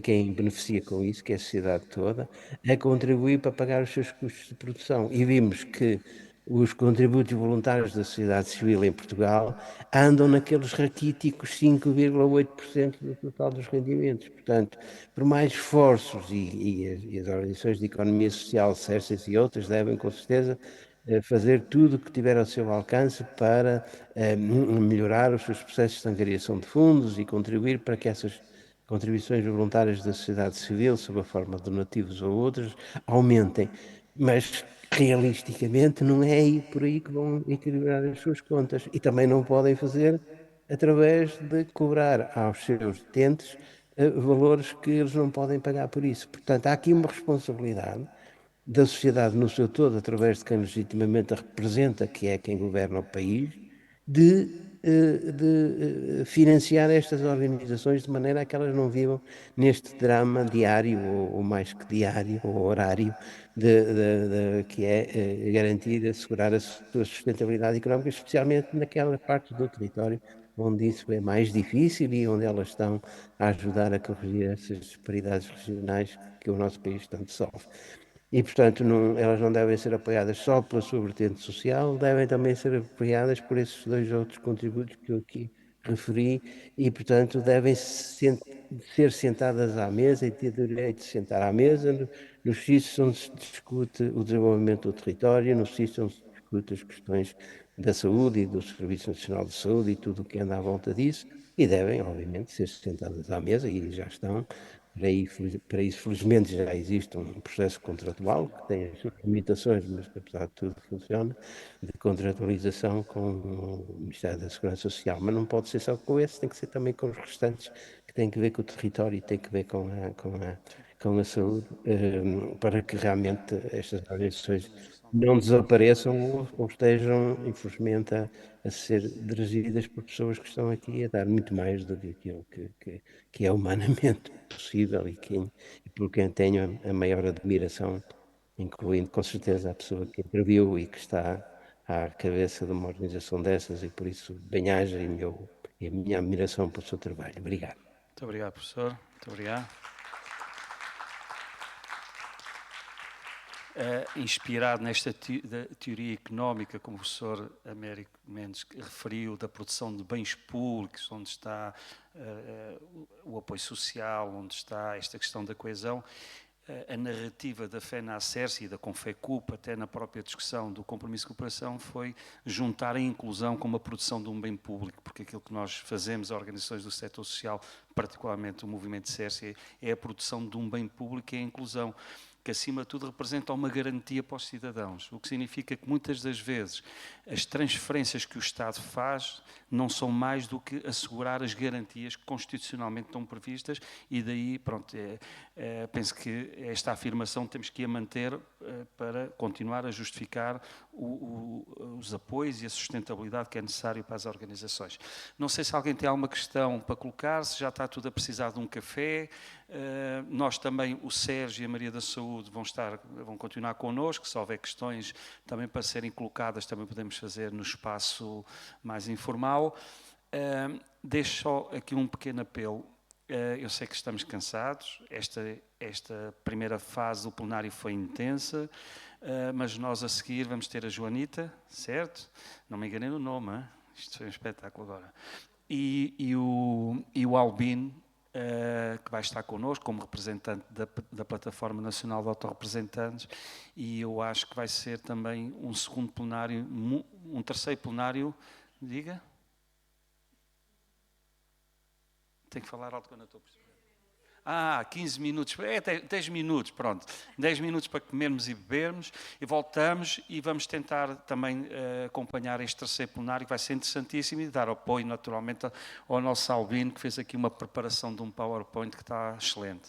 quem beneficia com isso, que é a sociedade toda, a contribuir para pagar os seus custos de produção. E vimos que os contributos voluntários da sociedade civil em Portugal andam naqueles raquíticos 5,8% do total dos rendimentos. Portanto, por mais esforços, e as organizações de economia social, SERSES e outras, devem, com certeza, fazer tudo o que tiver ao seu alcance para melhorar os seus processos de angariação de fundos e contribuir para que essas contribuições voluntárias da sociedade civil, sob a forma de donativos ou outros, aumentem. Mas, realisticamente, não é aí por aí que vão equilibrar as suas contas. E também não podem fazer através de cobrar aos seus utentes valores que eles não podem pagar por isso. Portanto, há aqui uma responsabilidade da sociedade no seu todo, através de quem legitimamente a representa, que é quem governa o país, de financiar estas organizações de maneira a que elas não vivam neste drama diário, ou mais que diário, ou horário, que é garantir, assegurar a sua sustentabilidade económica, especialmente naquela parte do território onde isso é mais difícil e onde elas estão a ajudar a corrigir essas disparidades regionais que o nosso país tanto sofre. E, portanto, elas não devem ser apoiadas só pela sua vertente social, devem também ser apoiadas por esses dois outros contributos que eu aqui referi e, portanto, devem ser sentadas à mesa e ter direito de sentar à mesa nos sítios onde se discute o desenvolvimento do território, nos sítios onde se discute as questões da saúde e do Serviço Nacional de Saúde e tudo o que anda à volta disso, e devem, obviamente, ser sentadas à mesa, e já estão. Para isso, felizmente, já existe um processo contratual que tem as suas limitações, mas que, apesar de tudo, funciona, de contratualização com o Ministério da Segurança Social. Mas não pode ser só com esse, tem que ser também com os restantes, que têm que ver com o território e têm que ver com a saúde, para que realmente estas organizações não desapareçam ou estejam, infelizmente, a ser dirigidas por pessoas que estão aqui a dar muito mais do que aquilo que é humanamente possível e por quem tenho a maior admiração, incluindo com certeza a pessoa que interviu e que está à cabeça de uma organização dessas, e por isso bem-aja e a minha admiração pelo seu trabalho. Obrigado. Muito obrigado, professor. Muito obrigado. Inspirado nesta teoria económica, como o professor Américo Mendes referiu, da produção de bens públicos, onde está o apoio social, onde está esta questão da coesão, a narrativa da FENACERSI e da Confecup, até na própria discussão do compromisso de cooperação, foi juntar a inclusão com uma produção de um bem público, porque aquilo que nós fazemos, as organizações do setor social, particularmente o movimento CERSI, é a produção de um bem público e a inclusão, que acima de tudo representa uma garantia para os cidadãos, o que significa que muitas das vezes as transferências que o Estado faz não são mais do que assegurar as garantias que constitucionalmente estão previstas, e daí, pronto, penso que esta afirmação temos que a manter para continuar a justificar os apoios e a sustentabilidade que é necessário para as organizações. Não sei se alguém tem alguma questão para colocar, se já está tudo a precisar de um café. Nós também, o Sérgio e a Maria da Saúde vão continuar connosco, se houver questões também para serem colocadas, também podemos fazer no espaço mais informal. Deixo só aqui um pequeno apelo. Eu sei que estamos cansados, esta primeira fase do plenário foi intensa, mas nós a seguir vamos ter a Joanita, certo? Não me enganei no nome, hein? Isto foi um espetáculo agora. E o Albino, que vai estar connosco como representante da Plataforma Nacional de Autorrepresentantes, e eu acho que vai ser também um segundo plenário, um terceiro plenário, diga? Tenho que falar alto quando eu estou a perceber. 15 minutos, 10 minutos, pronto. 10 minutos para comermos e bebermos, e voltamos e vamos tentar também acompanhar este terceiro plenário, que vai ser interessantíssimo, e dar apoio naturalmente ao nosso Albino, que fez aqui uma preparação de um PowerPoint que está excelente.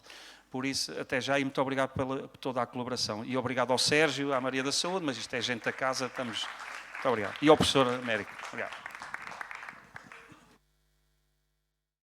Por isso, até já, e muito obrigado por toda a colaboração. E obrigado ao Sérgio, à Maria da Saúde, mas isto é gente da casa, estamos... Muito obrigado. E ao professor Américo. Obrigado.